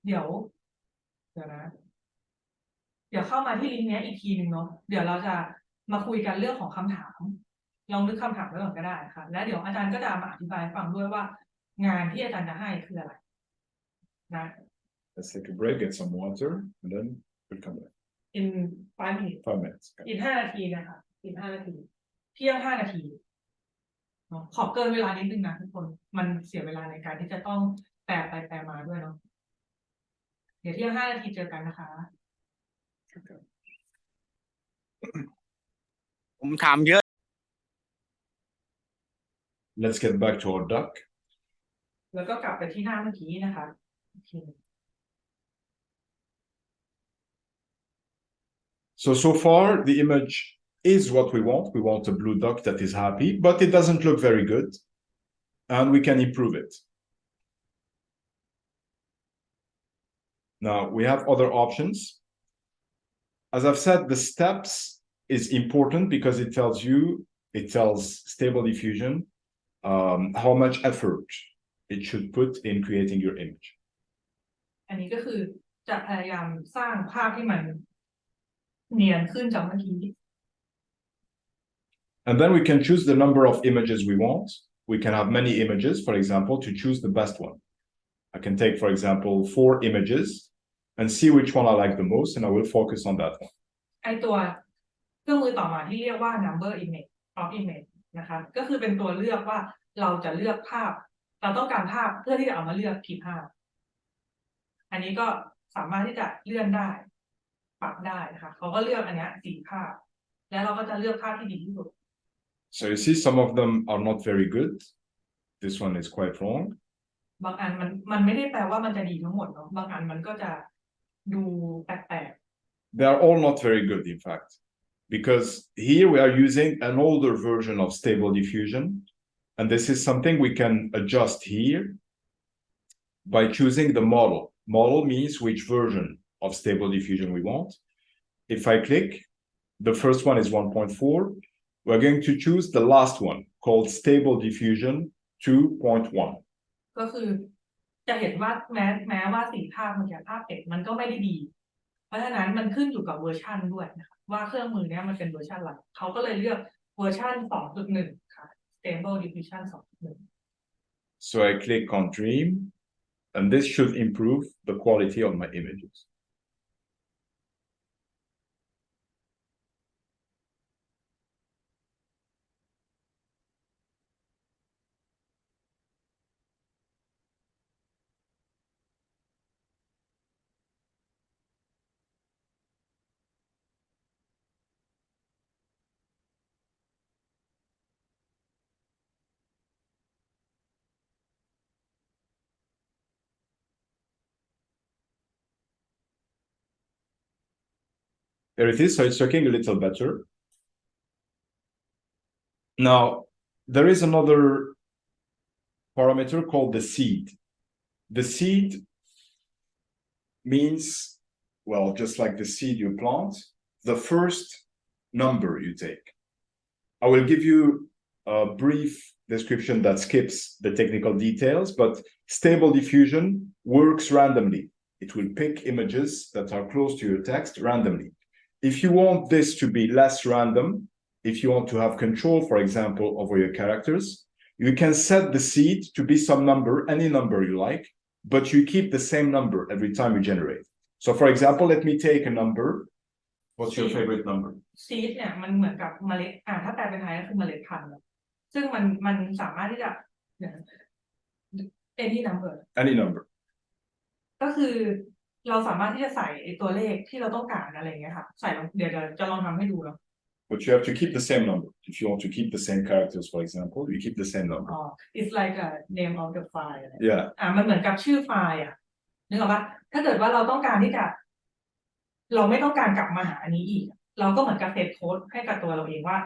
เดี๋ยวนะเดี๋ยวเข้ามาที่ลิงก์นี้อีกทีนึงเนาะเดี๋ยวเราจะมาคุยกันเรื่องของคำถามลองนึกคำถามไว้ก่อนก็ได้ค่ะและเดี๋ยวอาจารย์ก็จะมาอธิบายฟังด้วยว่างานที่อาจารย์จะให้คืออะไรนะ
Let's take a break, get some water, and then we'll come back.
in 5 minutes
5 minutes.
อีก5 นาทีนะคะอีก5 นาทีเที่ยง5 นาทีเนาะขอเกินเวลานิดนึงนะทุกคนมันเสียเวลาในการที่จะต้องแปลไปแปลมาด้วยเนาะเดี๋ยวเที่ยง5 นาทีเจอกันนะคะ
ผมถามเยอะ
Let's get back to our duck.
แล้วก็กลับไปที่หน้าเมื่อกี้นะคะโอเค
So far, the image is what we want. We want a blue duck that is happy, but it doesn't look very good, and we can improve it. Now, we have other options. As I've said, the steps is important because it tells Stable Diffusion how much effort it should put in creating your image.
อันนี้ก็คือจะพยายามสร้างภาพที่มันเนียนขึ้นจากเมื่อกี้
And then we can choose the number of images we want. We can have many images, for example, to choose the best one. I can take, for example, 4 images and see which one I like the most, and I will focus on that one.
ไอตัวเครื่องมือต่อมาที่เรียกว่า number image of image นะคะก็คือเป็นตัวเลือกว่าเราจะเลือกภาพเราต้องการภาพเพื่อที่จะเอามาเลือกกี่ภาพ อันนี้ก็สามารถที่จะเลื่อนได้ปรับได้นะคะเขาก็เลือกอันเนี้ยสีภาพแล้วเราก็จะเลือกภาพที่ดีที่สุด
So you see, some of them are not very good. This one is quite wrong.
บางอันมันไม่ได้แปลว่ามันจะดีทั้งหมดเนาะบางอันมันก็จะดูแปลก
They are all not very good, in fact, because here we are using an older version of Stable Diffusion, and this is something we can adjust here by choosing the model. Model means which version of Stable Diffusion we want. If I click, the first one is 1.4. We're going to choose the last one called Stable Diffusion 2.1.
ๆก็คือจะเห็นว่าแม้ว่าสีภาพมันจะภาพเป็ดมันก็ไม่ได้ดีเพราะฉะนั้นมันขึ้นอยู่กับเวอร์ชันด้วยนะคะว่าเครื่องมือเนี้ยมันเป็นเวอร์ชันอะไรเขาก็เลยเลือกเวอร์ชัน 2.1 ค่ะ Stable Diffusion 2.1
So I click on Dream, and this should improve the quality of my images. There it is, so it's working a little better. Now, there is another parameter called the seed. The seed means, well, just like the seed you plant, the first number you take. I will give you a brief description that skips the technical details, but Stable Diffusion works randomly. It will pick images that are close to your text randomly. If you want this to be less random, if you want to have control, for example, over your characters, you can set the seed to be some number, any number you like, but you keep the same number every time you generate. So for example, let me take a number. What's your favorite number?
ซีดเนี่ยมันเหมือนกับเมล็ดถ้าแปลเป็นไทยก็คือเมล็ดพันธุ์ซึ่งมันสามารถที่จะ any number
Any number.
ก็คือเราสามารถที่จะใส่ตัวเลขที่เราต้องการอะไรอย่างเงี้ยค่ะใส่เดี๋ยวจะลองทำให้ดูเนาะ
But you have to keep the same number. If you want to keep the same characters, for example, you keep the same number.
It's like a name of the file
Yeah.
มันเหมือนกับชื่อไฟล์นึกออกปะถ้าเกิดว่าเราต้องการที่จะเราไม่ต้องการกลับมาหาอันนี้อีกเราก็เหมือนกับเซตโค้ดให้กับตัวเราเองว่า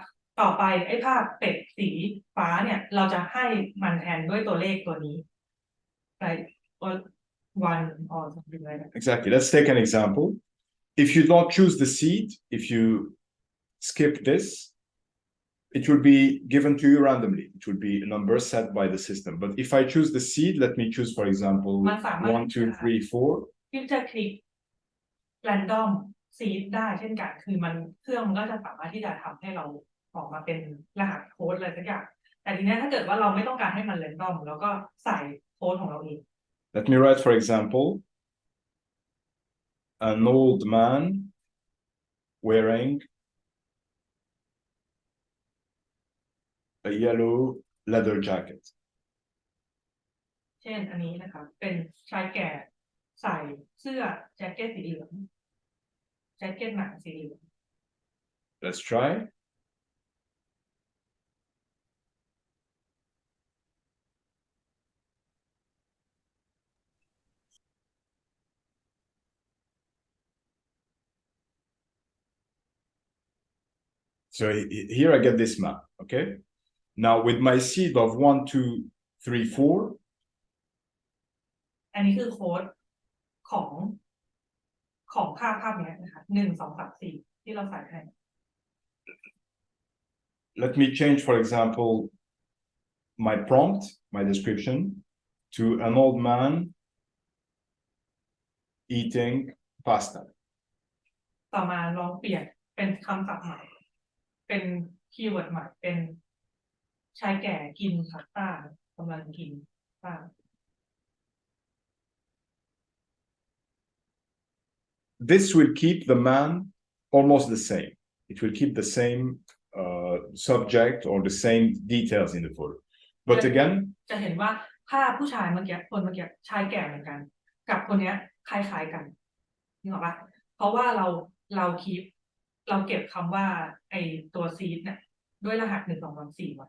ต่อไปไอ้ภาพเป็ดสีฟ้าเนี่ยเราจะให้มันแทนด้วยตัวเลขตัวนี้ like one or something like that.
Exactly. Let's take an example. If you don't choose the seed, if you skip this, it will be given to you randomly. It will be a number set by the system. But if I choose the seed, let me choose, for example, 1, 2, 3, 4.
ที่จะคลิก random seed ได้เช่นกันคือเครื่องมันก็จะสามารถที่จะทำให้เราออกมาเป็นรหัสโค้ดอะไรสักอย่างแต่ทีนี้ถ้าเกิดว่าเราไม่ต้องการให้มัน random แล้วก็ใส่โค้ดของเราเอง
Let me write, for example, an old man wearing a yellow leather jacket.
เช่นอันนี้นะคะเป็นชายแก่ใส่เสื้อแจ็คเก็ตสีเหลืองแจ็คเก็ตหนังสีเหลือง
Let's try. So here I get this map, okay? Now with my seed of 1, 2, 3, 4.
อันนี้คือโค้ดของภาพนี้นะคะ1 2 3 4ที่เราใส่ให้
Let me change, for example, my prompt, my description, to an old man eating pasta.
ต่อมาลองเปลี่ยนเป็นคำศัพท์ใหม่เป็นคีย์เวิร์ดใหม่เป็นชายแก่กินพาสต้ากำลังกินพาสต้า
This will keep the man almost the same. It will keep the same subject or the same details in the photo. But again,
จะเห็นว่าถ้าผู้ชายเมื่อกี้คนเมื่อกี้ชายแก่เหมือนกัน กับคนเนี้ยคล้ายๆกันนึกออกปะเพราะว่าเราคีปเราเก็บคำว่าไอตัวซีดเนี่ยด้วยรหัส1 2 3 4ไว้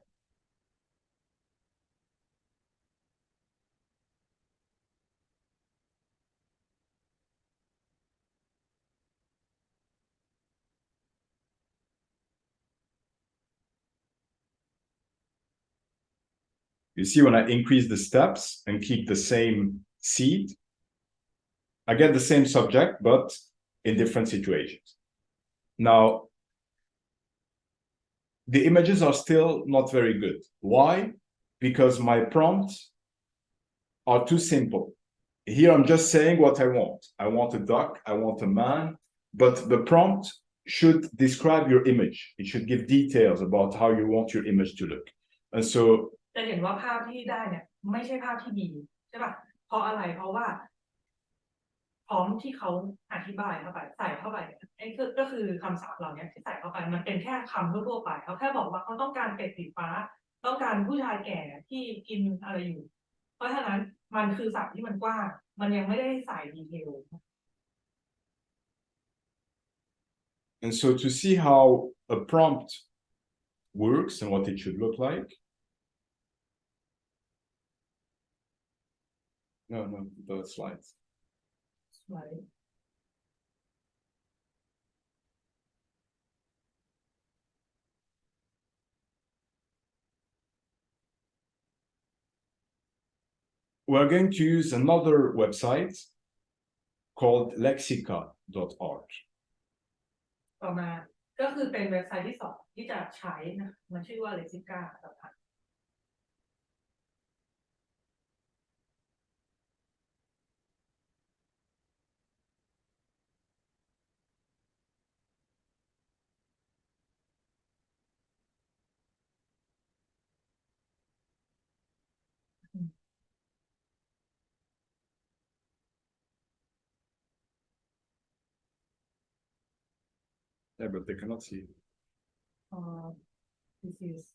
You see, when I increase the steps and keep the same seed, I get the same subject, but in different situations. Now, the images are still not very good. Why? Because my prompts are too simple. Here, I'm just saying what I want. I want a duck, I want a man, but the prompt should describe your image. It should give details about how you want your image to look. And so
จะเห็นว่าภาพที่ได้เนี่ยไม่ใช่ภาพที่ดีใช่ป่ะเพราะอะไรเพราะว่าพร้อมที่เขาอธิบายเข้าไปใส่เข้าไปไอ้ก็คือคำศัพท์เหล่านี้ที่ใส่เข้าไปมันเป็นแค่คำทั่วๆไปเขาแค่บอกว่าเขาต้องการเป็ดสีฟ้าต้องการผู้ชายแก่ที่กินอะไรอยู่เพราะฉะนั้นมันคือศัพท์ที่มันกว้างมันยังไม่ได้ใส่ดีเทล
And so to see how a prompt works and what it should look like. No, the slides.
Slide.
We're going to use another website called lexica.org.
ต่อมาก็คือเป็นเว็บไซต์ที่2ที่จะใช้นะมันชื่อว่า Lexica ครับ
Yeah, but they cannot see.
This is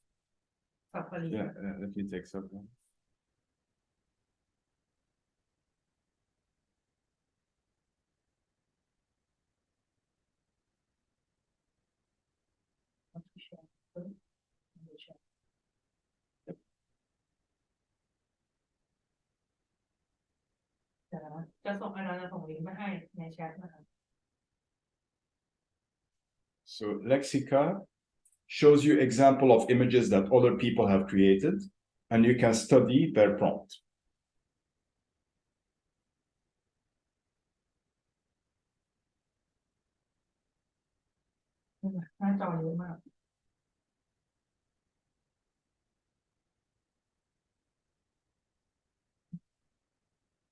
Safari.
Yeah, let me take something. So Lexica shows you example of images that other people have created, and you can study their prompt.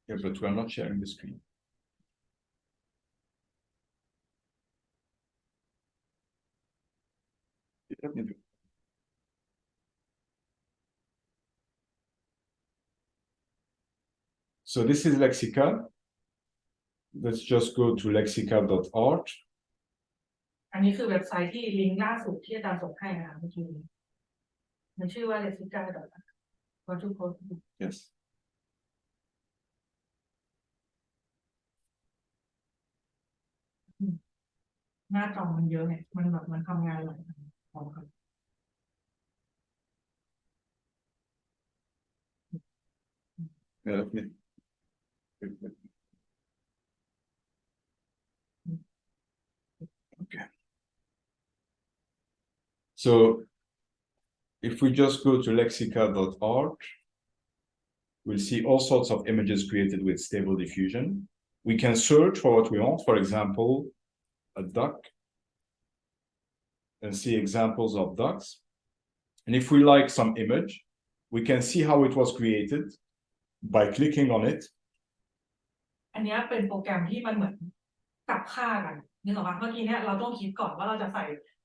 Yeah, but we're not sharing the screen. Let me do. So this is Lexica. Let's just go to lexica.org.
อันนี้คือเว็บไซต์ที่ลิงก์ล่าสุดที่อาจารย์ส่งให้นะคะเมื่อกี้นี้มันชื่อว่า lexica.org
Yes.
หน้าจอมันเยอะเนี่ยมันแบบมันทำงานหลายของครับ
Yeah, let me. Okay. So if we just go to lexica.org, we'll see all sorts of images created with stable diffusion. We can search for what we want, for example, a duck, and see examples of ducks. And if we like some image, we can see how it was created by clicking on it.
อันนี้เป็นโปรแกรมที่มันเหมือนกับค่ากันนึกออกปะเมื่อกี้เนี่ยเราต้องคิดก่อนว่าเราจะใส่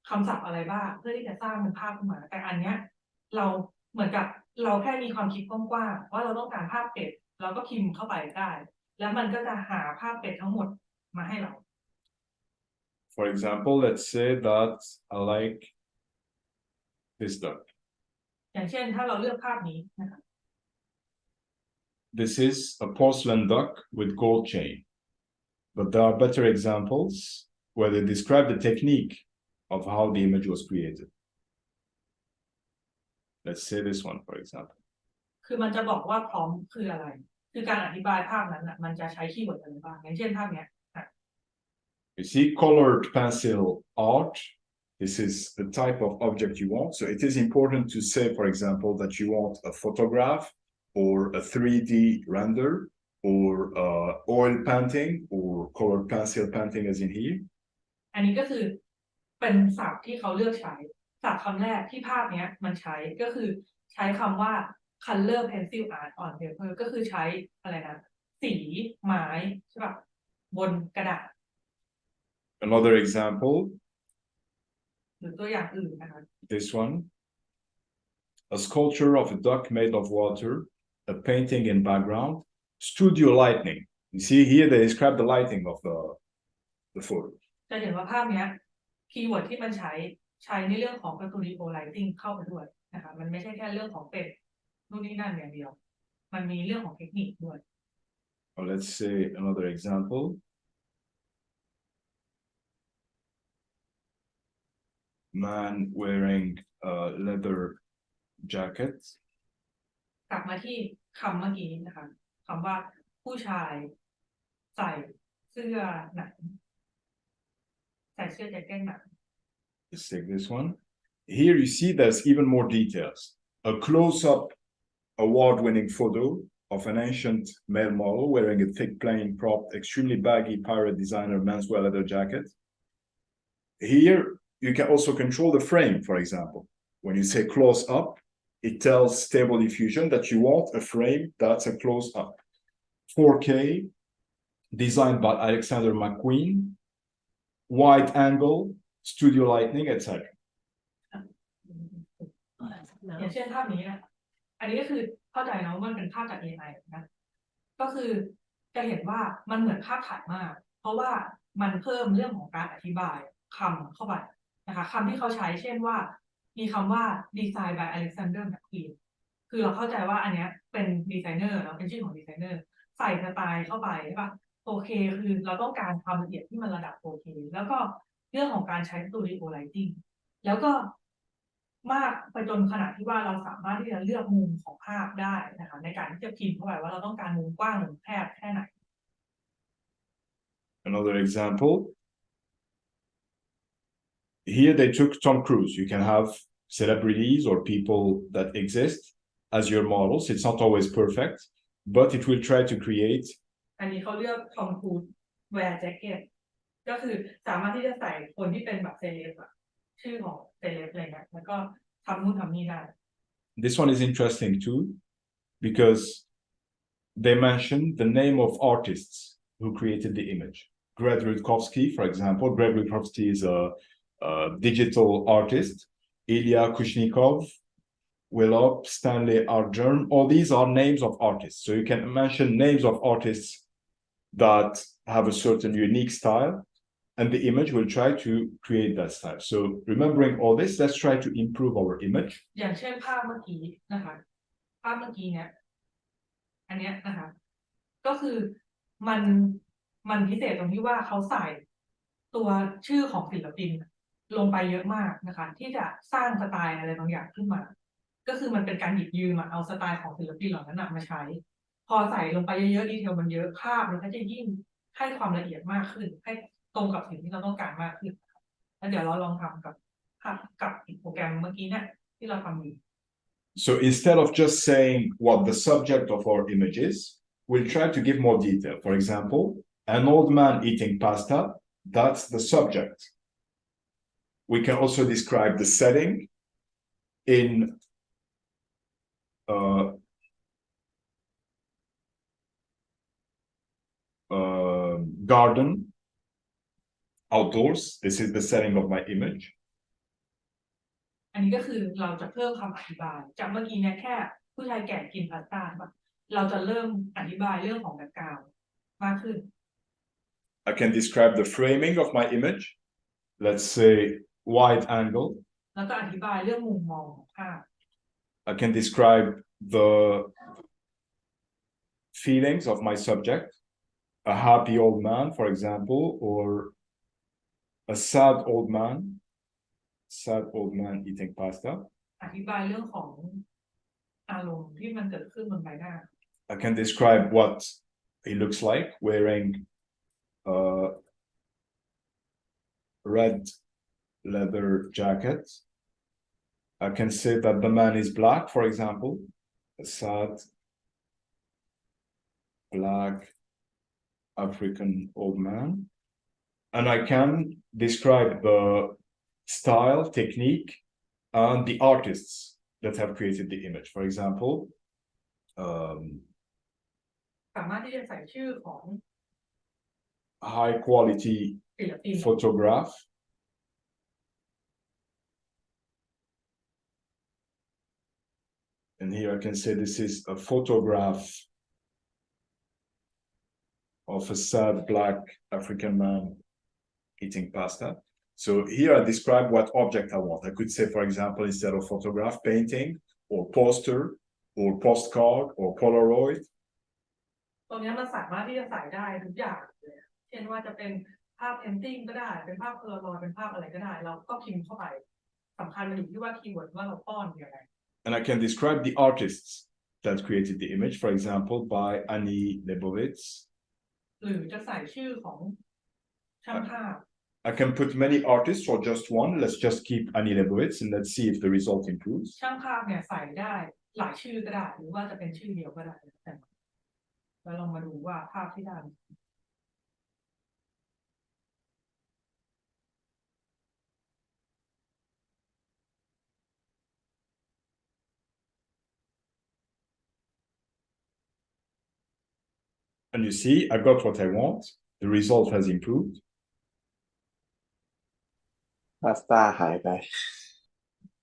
คำศัพท์อะไรบ้างเพื่อที่จะสร้างเป็นภาพขึ้นมาแต่อันเนี้ยเราเหมือนกับเราแค่มีความคิดกว้างๆว่าเราต้องการภาพเป็ดเราก็พิมพ์เข้าไปได้แล้วมันก็จะหาภาพเป็ดทั้งหมดมาให้เรา
For example, let's say that I like this duck.
อย่างเช่นถ้าเราเลือกภาพนี้นะคะ
this is a porcelain duck with gold chain. But there are better examples where they describe the technique of how the image was created. Let's say this one, for example.
คือมันจะบอกว่าพร้อมคืออะไร คือการอธิบายภาพนั้นอ่ะมันจะใช้คีย์เวิร์ดอะไรบ้างอย่างเช่นภาพเนี้ย
You see colored pencil art. This is the type of object you want. So it is important to say, for example, that you want a photograph or a 3D render or oil painting or colored pencil painting as in here.
อันนี้ก็คือเป็นศัพท์ที่เขาเลือกใช้ศัพท์คำแรกที่ภาพเนี้ยมันใช้ก็คือใช้คำว่า color pencil art on paper ก็คือใช้อะไรนะสีไม้ใช่ป่ะบนกระดาษ
Another example,
หรือตัวอย่างอื่นนะคะ
this one, a sculpture of a duck made of water, a painting in background, studio lighting. You see here they describe the lighting of the photo.
จะเห็นว่าภาพเนี้ยคีย์เวิร์ดที่มันใช้ในเรื่องของ studio lighting เข้าไปด้วยนะคะมันไม่ใช่แค่เรื่องของเป็นนู่นนี่นั่นอย่างเดียวมันมีเรื่องของเทคนิคด้วย
Or let's say another example. Man wearing a leather jacket.
กลับมาที่คำเมื่อกี้นะคะคำว่าผู้ชายใส่เสื้อหนังใส่เสื้อแจ็คเก็ตหนัง
Let's take this one. Here you see there's even more details. A close-up award-winning photo of an ancient male model wearing a thick plain cropped, extremely baggy pirate designer menswear leather jacket. Here you can also control the frame, for example. When you say close-up, it tells Stable Diffusion that you want a frame that's a close-up. 4K, designed by Alexander McQueen, wide angle, studio lighting, etc.
อย่างเช่นภาพนี้นะอันนี้ก็คือเข้าใจนะว่ามันเป็นภาพจาก AI นะก็คือจะเห็นว่ามันเหมือนภาพถ่ายมากเพราะว่ามันเพิ่มเรื่องของการอธิบายคำเข้าไปนะคะคำที่เขาใช้เช่นว่ามีคำว่า Design by Alexander McQueen คือเราเข้าใจว่าอันเนี้ยเป็นดีไซเนอร์แล้วเป็นชื่อของดีไซเนอร์ใส่สไตล์เข้าไปใช่ปะโอเคคือเราต้องการความละเอียดที่มันระดับโอเคแล้วก็เรื่องของการใช้ Studio Lighting แล้วก็มากไปจนขนาดที่ว่าเราสามารถที่จะเลือกมุมของภาพได้นะคะในการที่จะพิมพ์เข้าไปว่าเราต้องการมุมกว้างหรือแคบแค่ไหน
Another example. Here they took Tom Cruise. You can have celebrities or people that exist as your models. It's not always perfect, but it will try to create.
อันนี้เขาเลือกทอมครูซแวร์แจ็คเก็ตก็คือสามารถที่จะใส่คนที่เป็นแบบเซเลบอะชื่อของเซเลบอะไรเงี้ยแล้วก็ทำนู่นทำนี่ได้
This one is interesting too, because they mention the name of artists who created the image. Greg Rutkowski, for example. Greg Rutkowski is a digital artist. Ilya Kushnikov, Willop, Stanley Argerm. All these are names of artists. So you can mention names of artists that have a certain unique style, and the image will try to create that style. So remembering all this, let's try to improve our image.
อย่างเช่นภาพเมื่อกี้นะคะภาพเมื่อกี้เนี่ยอันเนี้ยนะคะก็คือมันพิเศษตรงที่ว่าเขาใส่ตัวชื่อของศิลปินลงไปเยอะมากนะคะที่จะสร้างสไตล์อะไรบางอย่างขึ้นมาก็คือมันเป็นการหยิบยืมเอาสไตล์ของศิลปินเหล่านั้นมาใช้พอใส่ลงไปเยอะๆดีเทลมันเยอะภาพมันก็จะยิ่งให้ความละเอียดมากขึ้นให้ตรงกับสิ่งที่เราต้องการมากขึ้นแล้วเดี๋ยวเราลองทำกับอีกโปรแกรมเมื่อกี้เนี่ยที่เราทำอยู่
So instead of just saying what the subject of our image is, we'll try to give more detail. For example, an old man eating pasta, that's the subject. We can also describe the setting in garden, outdoors. This is the setting of my image.
อันนี้ก็คือเราจะเพิ่มคำอธิบายจากเมื่อกี้เนี่ยแค่ผู้ชายแก่กินพาสต้าเราจะเริ่มอธิบายเรื่องของแบ็คกราวด์มากขึ้น
I can describe the framing of my image. Let's say wide angle.
แล้วก็อธิบายเรื่องมุมมองของภาพ
I can describe the feelings of my subject, a happy old man, for example, or a sad old man eating pasta.
อธิบายเรื่องของอารมณ์ที่มันเกิดขึ้นบนใบหน้า
I can describe what he looks like wearing a red leather jacket. I can say that the man is black, for example, a sad black African old man. And I can describe the style, technique, and the artists that have created the image. For example,
สามารถที่จะใส่ชื่อของ
high quality
ศิลปิน
photograph. And here I can say this is a photograph of a sad black African man eating pasta. So here I describe what object I want. I could say, for example, instead of photograph, painting, or poster, or postcard, or Polaroid.
ตรงนี้มันสามารถที่จะใส่ได้ทุกอย่างเลยเช่นว่าจะเป็นภาพเพนติ้งก็ได้เป็นภาพโพลารอยด์เป็นภาพอะไรก็ได้เราก็พิมพ์เข้าไปสำคัญมันอยู่ที่ว่าคีย์เวิร์ดว่าเราป้อนยังไง
And I can describe the artists that created the image, for example, by Annie Leibovitz.
หรือจะใส่ชื่อของช่างภาพ
I can put many artists or just one. Let's just keep Annie Leibovitz and let's see if the result improves.
ช่างภาพเนี่ยใส่ได้หลายชื่อก็ได้หรือว่าจะเป็นชื่อเดียวก็ได้แต่แล้วลองมาดูว่าภาพที่ได้
And you see, I got what I want. The result has improved.
พาสต้าหายไป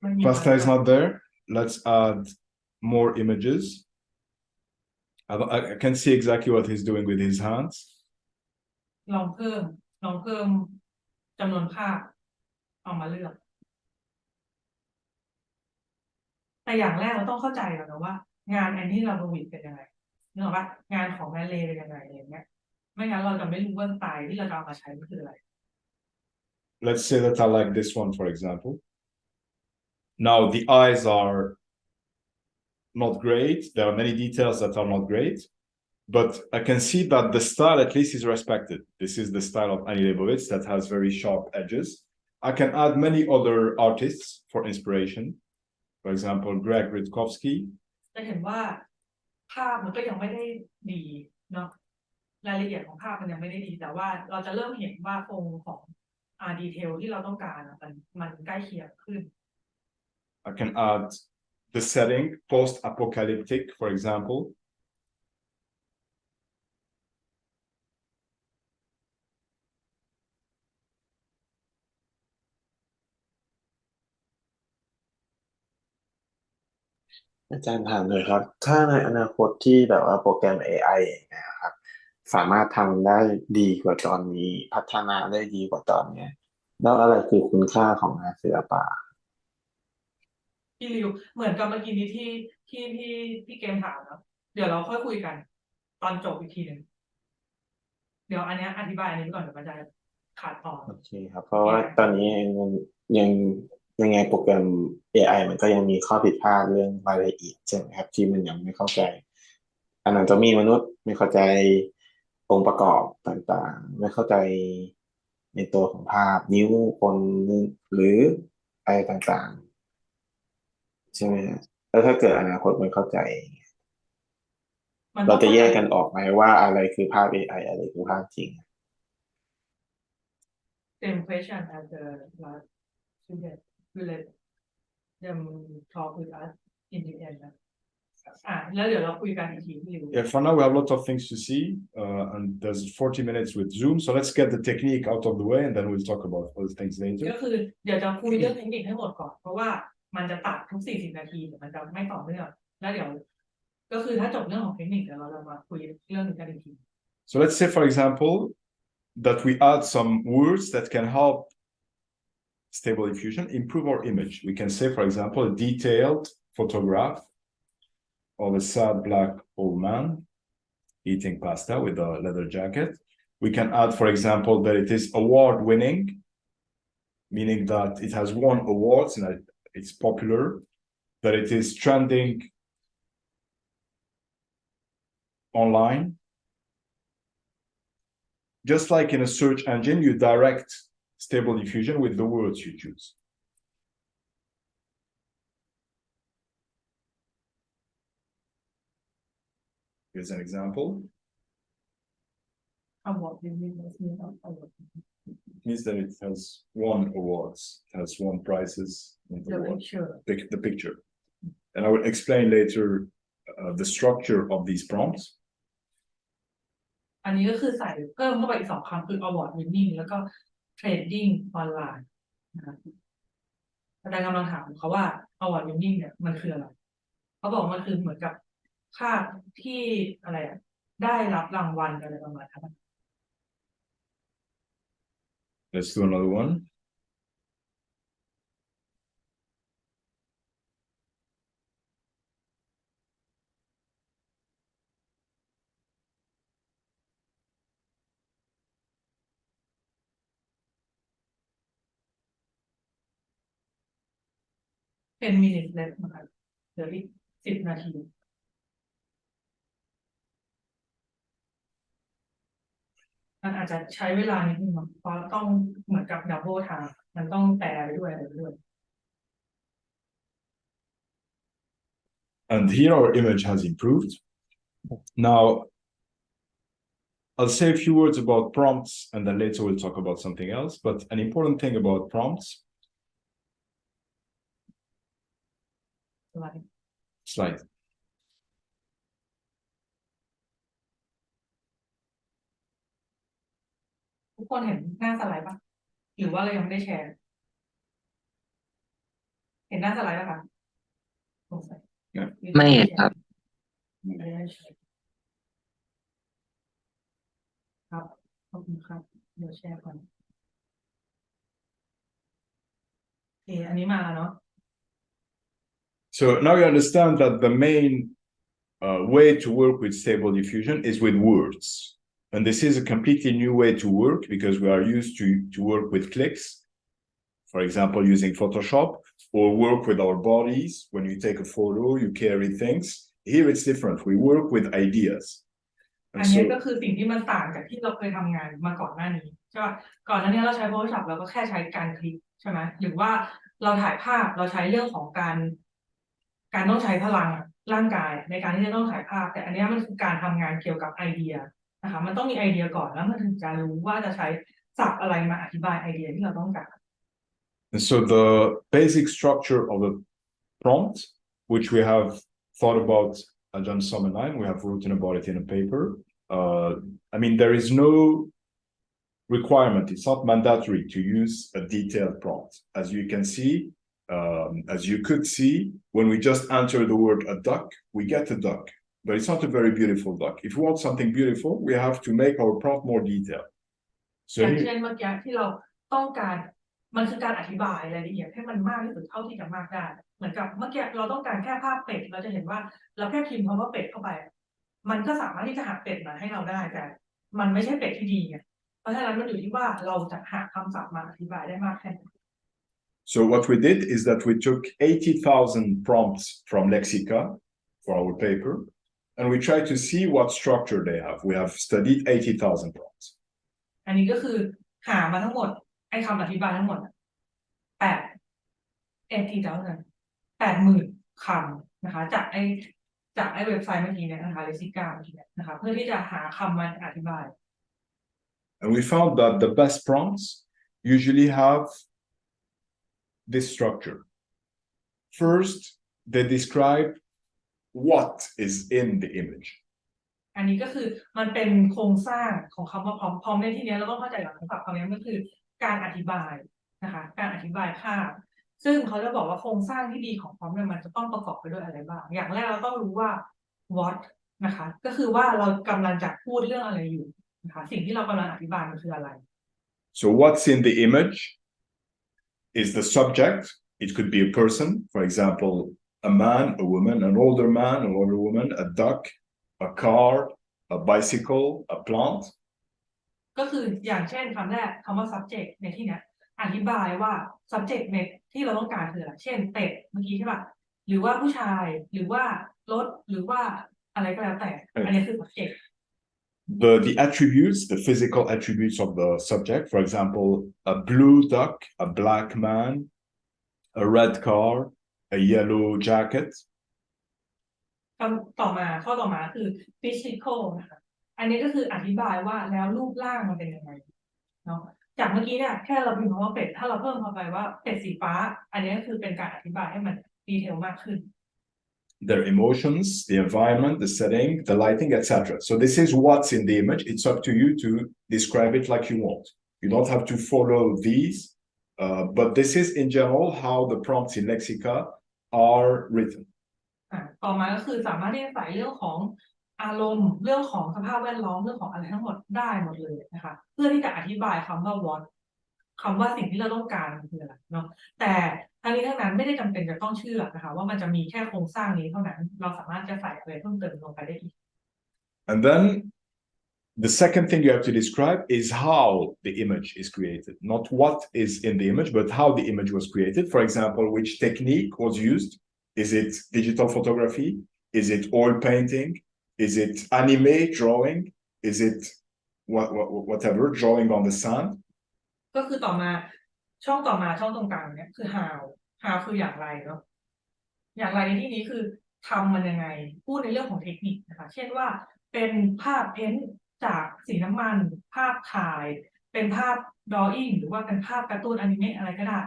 มันมี
Pasta is not there. Let's add more images. I can see exactly what he's doing with his hands.
ลองเพิ่มจำนวนภาพเอามาเลือกแต่อย่างแรกเราต้องเข้าใจก่อนนะว่างานแอนนี่ลาโบวิชเป็นยังไงนึกออกปะงานของแมนเลย์เป็นยังไงอะไรเงี้ยไม่งั้นเราจะไม่รู้ว่าสไตล์ที่เราจะเอามาใช้มันคืออะไร
Let's say that I like this one, for example. Now the eyes are not great. There are many details that are not great, but I can see that the style at least is respected. This is the style of Annie Leibovitz that has very sharp edges. I can add many other artists for inspiration. For example, Greg Rutkowski.
จะเห็นว่าภาพมันก็ยังไม่ได้ดีเนาะรายละเอียดของภาพมันยังไม่ได้ดีแต่ว่าเราจะเริ่มเห็นว่าโครงของดีเทลที่เราต้องการมันใกล้เคียงขึ้น
I can add the setting post-apocalyptic, for example.
อาจารย์ถามเลยครับ ถ้าในอนาคตที่แบบว่าโปรแกรม AI อย่างเงี้ยครับ สามารถทำได้ดีกว่าตอนนี้ พัฒนาได้ดีกว่าตอนเนี้ยแล้วอะไรคือคุณค่าของงานศิลปะ
พี่ริวเหมือนกับเมื่อกี้นี้ที่เกมถามนะเดี๋ยวเราค่อยคุยกันตอนจบอีกทีหนึ่งเดี๋ยวอันนี้อธิบายอันนี้ก่อนเดี๋ยวมันจะขาดตอน
โอเคครับ เพราะว่าตอนนี้มันยังไงโปรแกรม AI มันก็ยังมีข้อผิดพลาดเรื่องรายละเอียดใช่ไหมครับที่มันยังไม่เข้าใจอันนั้นจะมีมนุษย์ไม่เข้าใจองค์ประกอบต่างๆไม่เข้าใจในตัวของภาพนิ้วคนหรืออะไรต่างๆใช่ไหมฮะแล้วถ้าเกิดอนาคตมันเข้าใจเราจะแยกกันออกไหมว่าอะไรคือภาพ AI อะไรคือภาพจริง
same question as the last student will let them talk with us in the end นะแล้วเดี๋ยวเราคุยกันอีกทีพี่ริว
Yeah, for now we have lots of things to see, and there's 40 minutes with Zoom, so let's get the technique out of the way, and then we'll talk about other things
ก็
later.
คือเดี๋ยวจะคุยเรื่องเทคนิคให้หมดก่อนเพราะว่ามันจะตัดทุก40นาทีเดี๋ยวมันจะไม่ต่อเนื่องแล้วเดี๋ยวก็คือถ้าจบเรื่องของเทคนิคเดี๋ยวเราจะมาคุยเรื่องนี้กันอีกที
So let's say, for example, that we add some words that can help Stable Diffusion improve our image. We can say, for example, a detailed photograph of a sad black old man. eating pasta with a leather jacket. We can add, for example, that it is award-winning, meaning that it has won awards and that it's popular, that it is trending online. Just like in a search engine, you direct Stable Diffusion with the words you choose. Here's an example.
award เรียนๆ award
It means that it has won awards, it has won prizes in the
the
award.
picture
The picture. And I will explain later the structure of these prompts.
อันนี้ก็คือใส่เพิ่มเข้าไปอีก2คำคือ award winning แล้วก็ trading ออนไลน์นะคะอาจารย์กำลังถามเขาว่า award winning เนี่ยมันคืออะไรเขาบอกมันคือเหมือนกับภาพที่อะไรอะได้รับรางวัลอะไรประมาณนั้น
Let's do another one.
Ten minutes left นะคะเหลืออีก10 นาที มันอาจจะใช้เวลานิดนึงเนาะเพราะต้องเหมือนกับดับเบิลไทม์มันต้องแปลไปด้วยอะไรไปด้วย
And here our image has improved. Now, I'll say a few words about prompts and then later we'll talk about something else. But an important thing about prompts. Slide.
ทุกคนเห็นหน้าสไลด์ปะหรือว่าเรายังไม่ได้แชร์ เห็นหน้าสไลด์ปะคะสงสัย
ไม่เห็นครับ
ไม่ได้แชร์ครับขอบคุณครับเดี๋ยวแชร์ก่อนโอเคอันนี้มาแล้วเนาะ
So now you understand that the main way to work with Stable Diffusion is with words. And this is a completely new way to work because we are used to work with clicks, for example, using Photoshop, or work with our bodies. When you take a photo, you carry things. Here it's different. We work with ideas.
อั
And
นนี้
so
ก็คือสิ่งที่มันต่างจากที่เราเคยทำงานมาก่อนหน้านี้ใช่ป่ะก่อนหน้านี้เราใช้ Photoshop เราก็แค่ใช้การคลิกใช่ไหมหรือว่าเราถ่ายภาพเราใช้เรื่องของการต้องใช้พลังร่างกายในการที่จะต้องถ่ายภาพแต่อันนี้มันคือการทำงานเกี่ยวกับไอเดียนะคะมันต้องมีไอเดียก่อนแล้วมันถึงจะรู้ว่าจะใช้ศัพท์อะไรมาอธิบายไอเดียที่เราต้องการ
And so the basic structure of the prompt, which we have thought about, I've done some online, we have written about it in a paper. I mean, there is no requirement, it's not mandatory to use a detailed prompt. As you can see, as you could see, when we just enter the word a duck, we get a duck, but it's not a very beautiful duck. If we want something beautiful, we have to make our prompt more detailed.
อย่าง
So
เช่นเมื่อกี้ที่เราต้องการมันคือการอธิบายรายละเอียดให้มันมากที่สุดเท่าที่จะมากได้เหมือนกับเมื่อกี้เราต้องการแค่ภาพเป็ดเราจะเห็นว่าเราแค่พิมพ์คำว่าเป็ดเข้าไปมันก็สามารถที่จะหาเป็ดมาให้เราได้แต่มันไม่ใช่เป็ดที่ดีไงเพราะฉะนั้นมันอยู่ที่ว่าเราจะหาคำศัพท์มาอธิบายได้มากแค่ไหน
So what we did is that we took 80,000 prompts from Lexica for our paper, and we tried to see what structure they have. We have studied 80,000 prompts.
อันนี้ก็คือหามาทั้งหมดไอ้คำอธิบายทั้งหมด80,000 คำนะคะจากไอ้เว็บไซต์เมื่อกี้เนี่ยนะคะเลซิก้าเมื่อกี้เนี่ยนะคะเพื่อที่จะหาคำมาอธิบาย
And we found that the best prompts usually have this structure. First, they describe what is in the image.
อันนี้ก็คือมันเป็นโครงสร้างของคำว่าพร้อมในที่นี้เราต้องเข้าใจหลักคำศัพท์คำนี้มันคือการอธิบายนะคะการอธิบายภาพซึ่งเขาจะบอกว่าโครงสร้างที่ดีของพร้อมเนี่ยมันจะต้องประกอบไปด้วยอะไรบ้างอย่างแรกเราต้องรู้ว่า what นะคะก็คือว่าเรากำลังจะพูดเรื่องอะไรอยู่นะคะสิ่งที่เรากำลังอธิบายมันคืออะไร
So what's in the image is the subject. It could be a person, for example, a man, a woman, an older man, an older woman, a duck, a car, a bicycle, a plant.
ก็คืออย่างเช่นคำแรกคำว่า subject ในที่เนี้ยอธิบายว่า subject ในที่เราต้องการคืออะไรเช่นเป็ดเมื่อกี้ใช่ป่ะหรือว่าผู้ชายหรือว่ารถหรือว่าอะไรก็แล้วแต่อันนี้คือ subject
The attributes, the physical attributes of the subject, for example, a blue duck, a black man, a red car, a yellow jacket.
คำต่อมาข้อต่อมาคือ physical นะคะอันนี้ก็คืออธิบายว่าแล้วรูปร่างมันเป็นยังไงเนาะจากเมื่อกี้เนี่ยแค่เราพิมพ์คำว่าเป็ดถ้าเราเพิ่มเข้าไปว่าเป็ดสีฟ้าอันนี้ก็คือเป็นการอธิบายให้มันดีเทลมากขึ้น
Their emotions, the environment, the setting, the lighting, etc. So this is what's in the image. It's up to you to describe it like you want. You don't have to follow these, but this is in general how the prompts in Lexica are written.
ต่อมาก็คือสามารถที่จะใส่เรื่องของอารมณ์เรื่องของสภาพแวดล้อมเรื่องของอะไรทั้งหมดได้หมดเลยนะคะเพื่อที่จะอธิบายคำว่า what คำว่าสิ่งที่เราต้องการคืออะไรเนาะแต่ทั้งนี้ทั้งนั้นไม่ได้จำเป็นจะต้องเชื่อนะคะว่ามันจะมีแค่โครงสร้างนี้เท่านั้นเราสามารถจะใส่อะไรเพิ่มเติมลงไปได้อีก
And then the second thing you have to describe is how the image is created, not what is in the image, but how the image was created. For example, which technique was used. Is it digital photography? Is it oil painting? Is it anime drawing? Is it whatever, drawing on the sand?
ก็คือต่อมาช่องตรงกลางเนี่ยคือ how คืออย่างไรเนาะอย่างไรในที่นี้คือทำมันยังไงพูดในเรื่องของเทคนิคนะคะเช่นว่าเป็นภาพเพ้นท์จากสีน้ำมันภาพถ่ายเป็นภาพ drawing หรือว่าเป็นภาพการ์ตูนอนิเมะอะไรก็ได้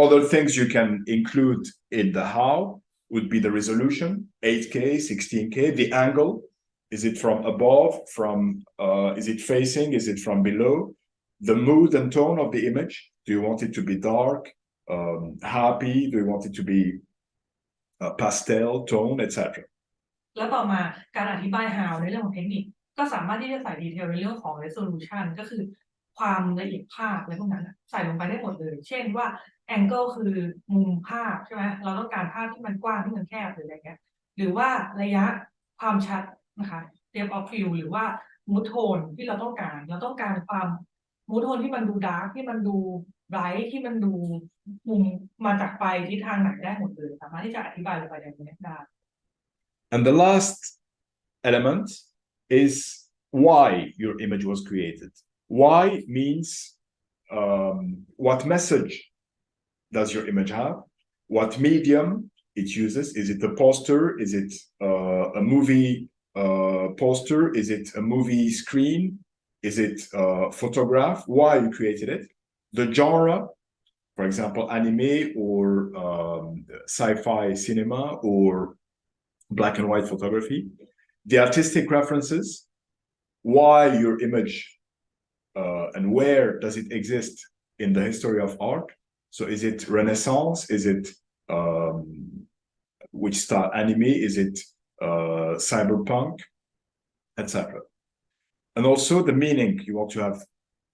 Other things you can include in the how would be the resolution, 8K, 16K, the angle. Is it from above, is it facing, is it from below? The mood and tone of the image. Do you want it to be dark, happy? Do you want it to be pastel, tone, etc.?
แล้วต่อมาการอธิบาย how ในเรื่องของเทคนิคก็สามารถที่จะใส่ดีเทลในเรื่องของ resolution ก็คือความละเอียดภาพอะไรพวกนั้นใส่ลงไปได้หมดเลยเช่นว่า angle คือมุมภาพใช่ไหมเราต้องการภาพที่มันกว้างที่มันแคบหรืออะไรเงี้ยหรือว่าระยะความชัดนะคะ depth of field หรือว่า mood tone ที่เราต้องการความ mood tone ที่มันดูดาร์กที่มันดูไบรท์ที่มันดูมุมมาจากไฟทิศทางไหนได้หมดเลยสามารถที่จะอธิบายลงไปในนี้ได้
And the last element is why your image was created. Why means what message does your image have? What medium it uses? Is it a poster? Is it a movie poster? Is it a movie screen? Is it a photograph? Why you created it? The genre, for example, anime or sci-fi cinema or black and white photography. The artistic references, why your image and where does it exist in the history of art? So is it Renaissance? Is it which style anime? Is it cyberpunk, etc.? And also the meaning you want to have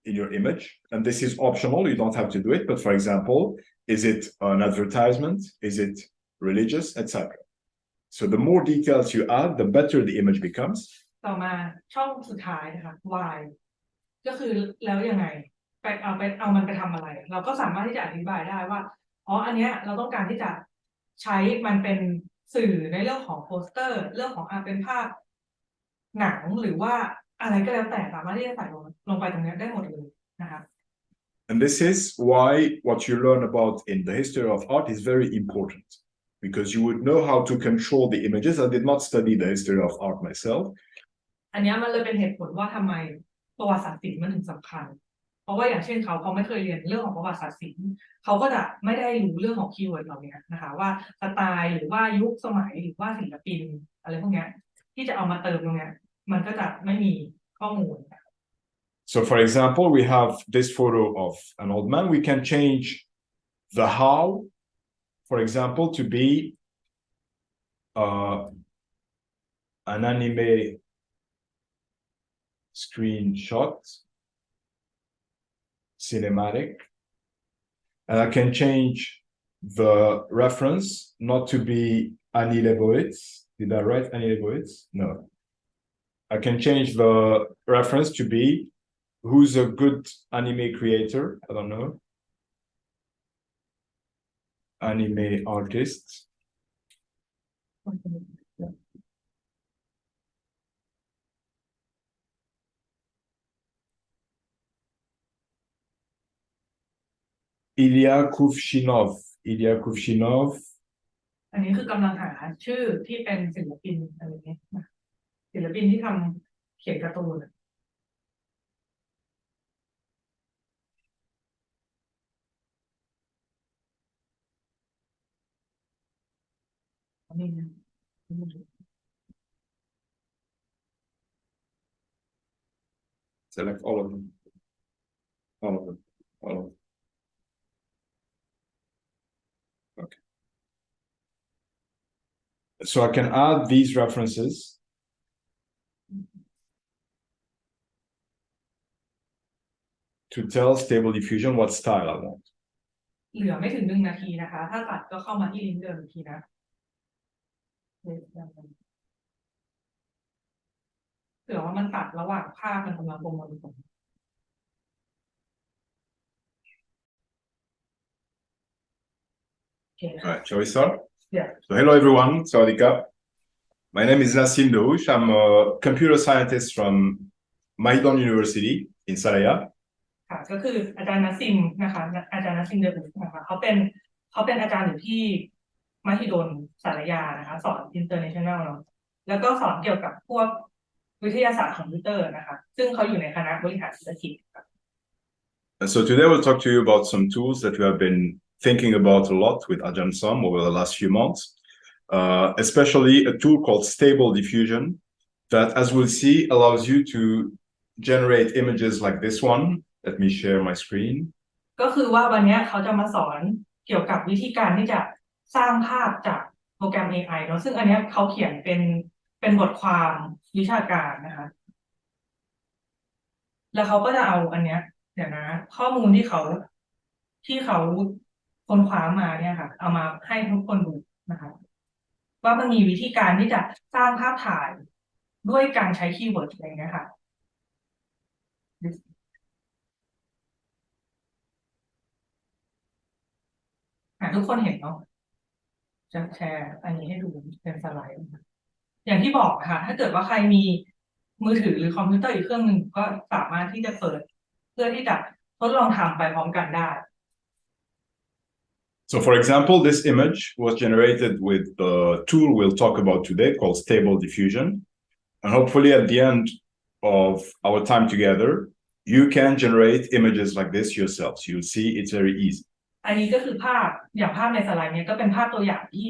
in your image. And this is optional. You don't have to do it. But for example, is it an advertisement? Is it religious, etc.? So the more details you add, the better the image becomes.
ต่อมาช่องสุดท้ายนะคะ why ก็คือแล้วยังไงเอามันไปทำอะไรเราก็สามารถที่จะอธิบายได้ว่าอันเนี้ยเราต้องการที่จะใช้มันเป็นสื่อในเรื่องของโปสเตอร์เรื่องของเป็นภาพหนังหรือว่าอะไรก็แล้วแต่สามารถที่จะใส่ลงไปตรงนี้ได้หมดเลยนะคะ
And this is why what you learn about in the history of art is very important, because you would know how to control the images. I did not study the history of art myself.
อันนี้มันเลยเป็นเหตุผลว่าทำไมประวัติศาสตร์ศิลป์มันถึงสำคัญเพราะว่าอย่างเช่นเขาไม่เคยเรียนเรื่องของประวัติศาสตร์ศิลป์เขาก็จะไม่ได้รู้เรื่องของคีย์เวิร์ดเหล่านี้นะคะว่าสไตล์หรือว่ายุคสมัยหรือว่าศิลปินอะไรพวกนี้ที่จะเอามาเติมตรงนี้มันก็จะไม่มีข้อมูล
So for example, we have this photo of an old man. We can change the how, for example, to be an anime screenshot, cinematic, and I can change the reference not to be Annie Leibovitz. Did I write Annie Leibovitz? No. I can change the reference to be who's a good anime creator. I don't know. Anime artist. Ilya Kuvshinov.
อันนี้คือกำลังหาชื่อที่เป็นศิลปินอะไรเงี้ยนะศิลปินที่ทำเขียนการ์ตูนนี่นะ
Select all of them. All of them. All of them. Okay. So I can add these references to tell Stable Diffusion what style I want.
เหลือไม่ถึง1 นาทีนะคะ ถ้าตัดก็เข้ามาที่ลิงก์เดิมอีกทีนะเผื่อว่ามันตัดระหว่างภาพมันกำลังประมวลผลโอเค
All right, shall we start?
Yeah.
So hello everyone, Sawadika. My name is Nassim Douche. I'm a computer scientist from Mahidol University in Saraya.
ค่ะก็คืออาจารย์นัสซิมนะคะอาจารย์นัสซิมเดออนะคะเขาเป็นอาจารย์อยู่ที่มหิดลสารยานะคะสอน international เนาะแล้วก็สอนเกี่ยวกับพวกวิทยาศาสตร์คอมพิวเตอร์นะคะซึ่งเขาอยู่ในคณะบริหารธุรกิจค่ะ
And so today we'll talk to you about some tools that we have been thinking about a lot with Ajahn Sam over the last few months, especially a tool called Stable Diffusion that, as we'll see, allows you to generate images like this one. Let me share my screen.
ก็คือว่าวันนี้เขาจะมาสอนเกี่ยวกับวิธีการที่จะสร้างภาพจากโปรแกรม AI เนาะซึ่งอันนี้เขาเขียนเป็นบทความวิชาการนะคะแล้วเขาก็จะเอาอันเนี้ยเดี๋ยวนะข้อมูลที่เขาค้นคว้ามาเนี่ยค่ะเอามาให้ทุกคนดูนะคะว่ามันมีวิธีการที่จะสร้างภาพถ่ายด้วยการใช้คีย์เวิร์ดอะไรเงี้ยค่ะทุกคนเห็นเนาะจะแชร์อันนี้ให้ดูเป็นสไลด์อย่างที่บอกค่ะถ้าเกิดว่าใครมีมือถือหรือคอมพิวเตอร์อีกเครื่องหนึ่งก็สามารถที่จะเปิดเพื่อที่จะทดลองทำไปพร้อมกันได้
So for example, this image was generated with the tool we'll talk about today called Stable Diffusion. And hopefully at the end of our time together, you can generate images like this yourself. So you'll see it's very easy.
อันนี้ก็คือภาพอย่างภาพในสไลด์นี้ก็เป็นภาพตัวอย่างที่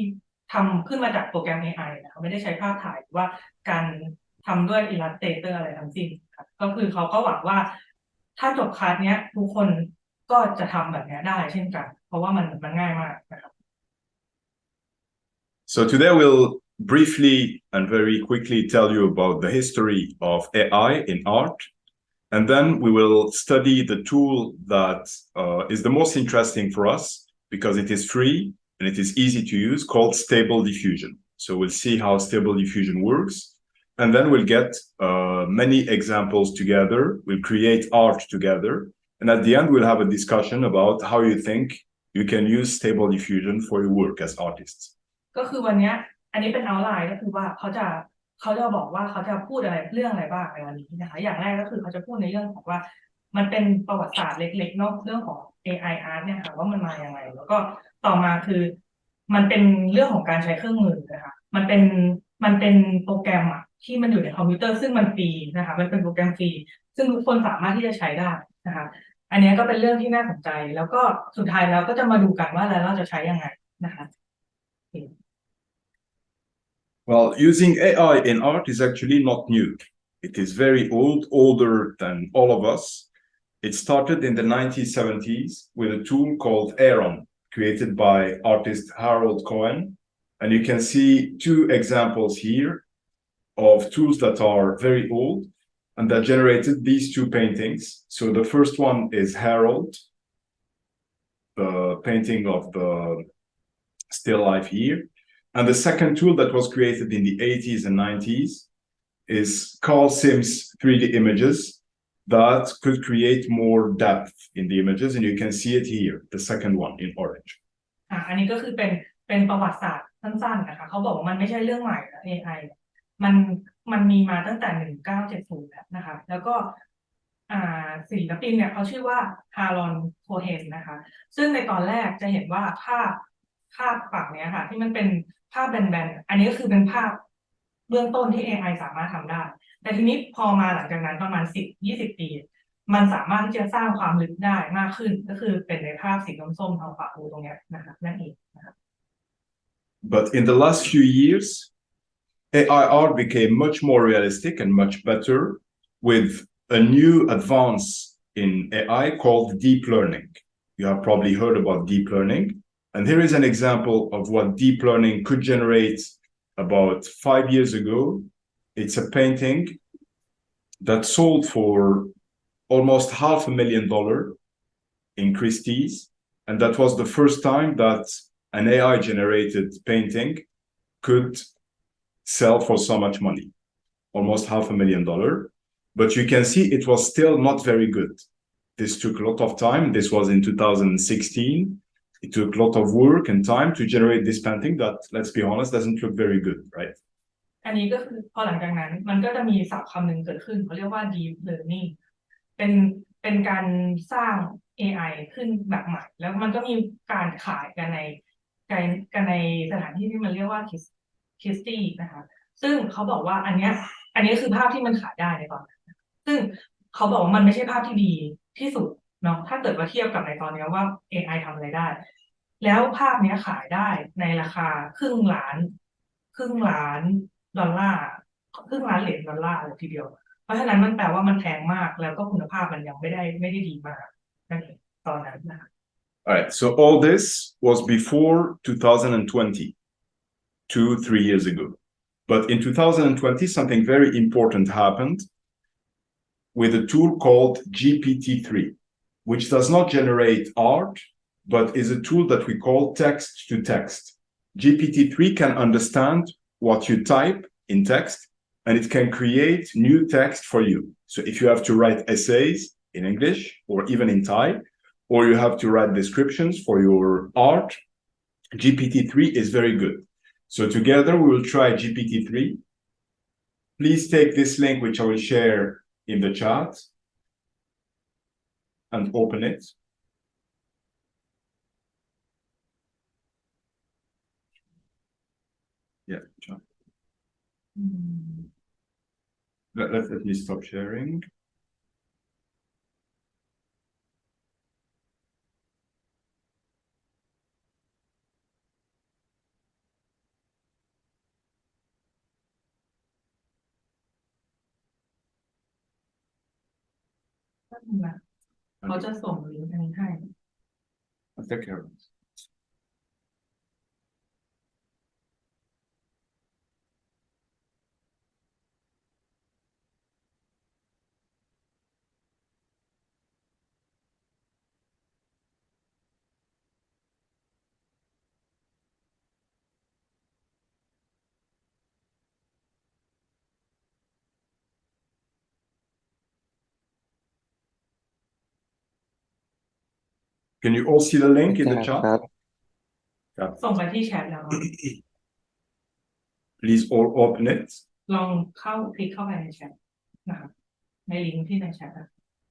ทำขึ้นมาจากโปรแกรม AI นะคะไม่ได้ใช้ภาพถ่ายหรือว่าการทำด้วย Illustrator อะไรทั้งสิ้นค่ะก็คือเขาก็หวังว่าถ้าจบคลาสเนี้ยทุกคนก็จะทำแบบนี้ได้เช่นกันเพราะว่ามันง่ายมากนะครับ
So today we'll briefly and very quickly tell you about the history of AI in art. And then we will study the tool that is the most interesting for us because it is free and it is easy to use, called Stable Diffusion. So we'll see how Stable Diffusion works. And then we'll get many examples together. We'll create art together. And at the end, we'll have a discussion about how you think you can use Stable Diffusion for your work as artists.
ก็คือวันนี้อันนี้เป็นเอาท์ไลน์ก็คือว่าเขาจะบอกว่าเขาจะพูดอะไรเรื่องอะไรบ้างในวันนี้นะคะอย่างแรกก็คือเขาจะพูดในเรื่องของว่ามันเป็นประวัติศาสตร์เล็กๆเนาะเรื่องของ AI art เนี่ยค่ะว่ามันมาอย่างไรแล้วก็ต่อมาคือมันเป็นเรื่องของการใช้เครื่องมือนะคะมันเป็นโปรแกรมอะที่มันอยู่ในคอมพิวเตอร์ซึ่งมันฟรีนะคะมันเป็นโปรแกรมฟรีซึ่งทุกคนสามารถที่จะใช้ได้นะคะอันนี้ก็เป็นเรื่องที่น่าสนใจแล้วก็สุดท้ายแล้วก็จะมาดูกันว่าแล้วเราจะใช้ยังไงนะคะ
Well, using AI in art is actually not new. It is very old, older than all of us. It started in the 1970s with a tool called Aaron, created by artist Harold Cohen. And you can see two examples here of tools that are very old and that generated these two paintings. So the first one is Harold, the painting of the still life here. And the second tool that was created in the 80s and 90s is Carl Sims 3D images that could create more depth in the images, and you can see it here, the second one in orange.
อันนี้ก็คือเป็นประวัติศาสตร์สั้นๆนะคะเขาบอกว่ามันไม่ใช่เรื่องใหม่นะ AI มันมีมาตั้งแต่1970แล้วนะคะแล้วก็ศิลปินเนี่ยเขาชื่อว่าฮารอนโคเฮนนะคะซึ่งในตอนแรกจะเห็นว่าภาพฝั่งเนี้ยค่ะที่มันเป็นภาพแบนๆอันนี้ก็คือเป็นภาพเบื้องต้นที่ AI สามารถทำได้แต่ทีนี้พอมาหลังจากนั้นประมาณ10-20 ปีมันสามารถที่จะสร้างความลึกได้มากขึ้นก็คือเป็นในภาพสีส้มๆทางขวามือตรงเนี้ยนะคะนั่นเองนะคะ
But in the last few years, AI art became much more realistic and much better with a new advance in AI called deep learning. You have probably heard about deep learning. And here is an example of what deep learning could generate about 5 years ago. It's a painting that sold for almost $500,000 in Christie's. And that was the first time that an AI-generated painting could sell for so much money, almost $500,000. But you can see it was still not very good. This took a lot of time. This was in 2016. It took a lot of work and time to generate this painting that, let's be honest, doesn't look very good, right?
อันนี้ก็คือพอหลังจากนั้นมันก็จะมีศัพท์คำหนึ่งเกิดขึ้นเขาเรียกว่า deep learning เป็นการสร้าง AI ขึ้นแบบใหม่แล้วมันก็มีการขายกันในสถานที่ที่มันเรียกว่าคิสตี้นะคะซึ่งเขาบอกว่าอันนี้คือภาพที่มันขายได้ในตอนนั้นซึ่งเขาบอกว่ามันไม่ใช่ภาพที่ดีที่สุดเนาะถ้าเกิดว่าเทียบกับในตอนนี้ว่า AI ทำอะไรได้แล้วภาพนี้ขายได้ในราคาครึ่งล้านดอลลาร์ครึ่งล้านเหรียญดอลลาร์เลยทีเดียวเพราะฉะนั้นมันแปลว่ามันแพงมากแล้วก็คุณภาพมันยังไม่ได้ดีมากนั่นเองตอนนั้นนะคะ
All right, so all this was before 2020, 2-3 years ago. But in 2020, something very important happened with a tool called GPT-3, which does not generate art, but is a tool that we call text to text. GPT-3 can understand what you type in text, and it can create new text for you. So if you have to write essays in English or even in Thai, or you have to write descriptions for your art, GPT-3 is very good. So together we will try GPT-3. Please take this link, which I will share in the chat, and open it. Yeah, John. Let me stop sharing.
เขาจะส่งลิงก์อันนี้ให้
I'll take care of it. Can you all see the link in the
ครั
chat?
บ
ส่งไปที่แชทแล้ว
Please all open it
ลองคลิกเข้าไปในแชทนะคะในลิงก์ที่ในแชทนะ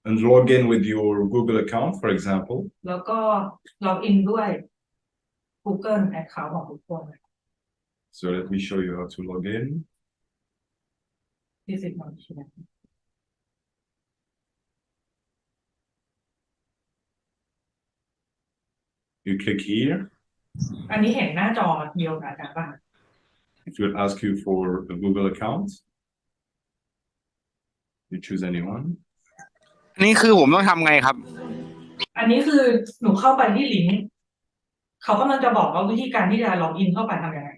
and log in with your Google account, for example.
แล้วก็ล็อกอินด้วย Google Account ของทุกคน
So let me show you how to log in.
ที่สิบวันใช่ไหม
You click here.
อันนี้เห็นหน้าจอเดียวกับอาจารย์ป่ะ
It will ask you for a Google account. You choose anyone.
อันนี้คือผมต้องทำไงครับ
อันนี้คือหนูเข้าไปที่ลิงก์เขากำลังจะบอกว่าวิธีการที่จะล็อกอินเข้าไปทำยังไง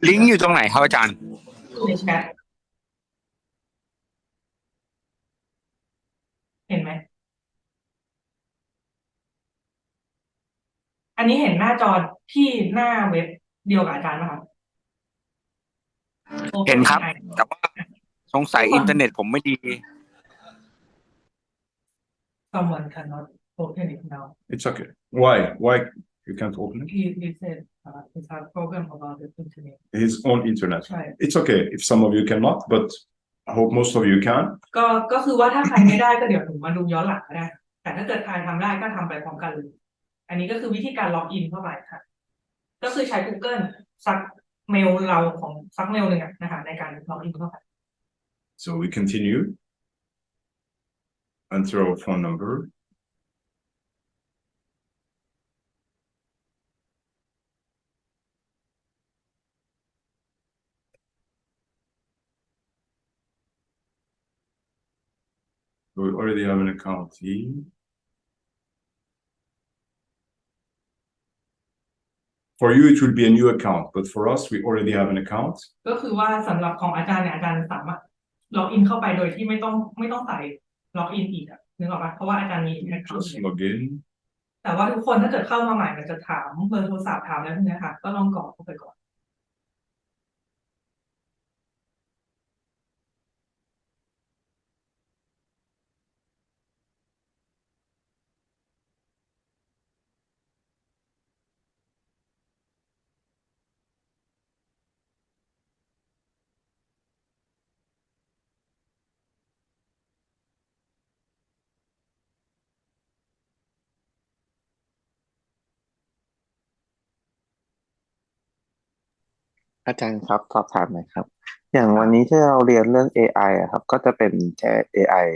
ลิงก์อยู่ตรงไหนครับอาจารย์
ในแชทเห็นไหมอันนี้เห็นหน้าจอที่หน้าเว็บเดียวกับอาจารย์ป่ะครับ
เห็นครับ แต่ว่า สงสัยอินเทอร์เน็ตผมไม่ดี
someone cannot open it now.
It's okay. Why you can't open it?
He said it's a problem about the internet.
His own internet.
ใช่
It's okay if some of you cannot, but I hope most of you can.
ก็คือว่าถ้าใครไม่ได้ก็เดี๋ยวหนูมาดูย้อนหลังก็ได้ แต่ถ้าเกิดใครทำได้ก็ทำไปพร้อมกันเลย อันนี้ก็คือวิธีการล็อกอินเข้าไปค่ะ ก็คือใช้ Google ซักเมลเราของซักเมลหนึ่งนะคะในการล็อกอินเข้าไป
So we continue. Enter our phone number. We already have an account here. For you, it will be a new account, but for us, we already have an account.
ก็คือว่าสำหรับของอาจารย์เนี่ยอาจารย์สามารถล็อกอินเข้าไปโดยที่ไม่ต้องใส่ล็อกอินอีกนึกออกปะเพราะว่าอาจารย์มี account
Just log in.
แต่ว่าทุกคนถ้าเกิดเข้ามาใหม่มันจะถามเบอร์โทรศัพท์ถามแล้วพวกนี้ค่ะก็ลองกรอกเข้าไปก่อน
อาจารย์ครับสอบถามหน่อยครับ อย่างวันนี้ที่เราเรียนเรื่อง AI อะครับ ก็จะเป็นแค่ AI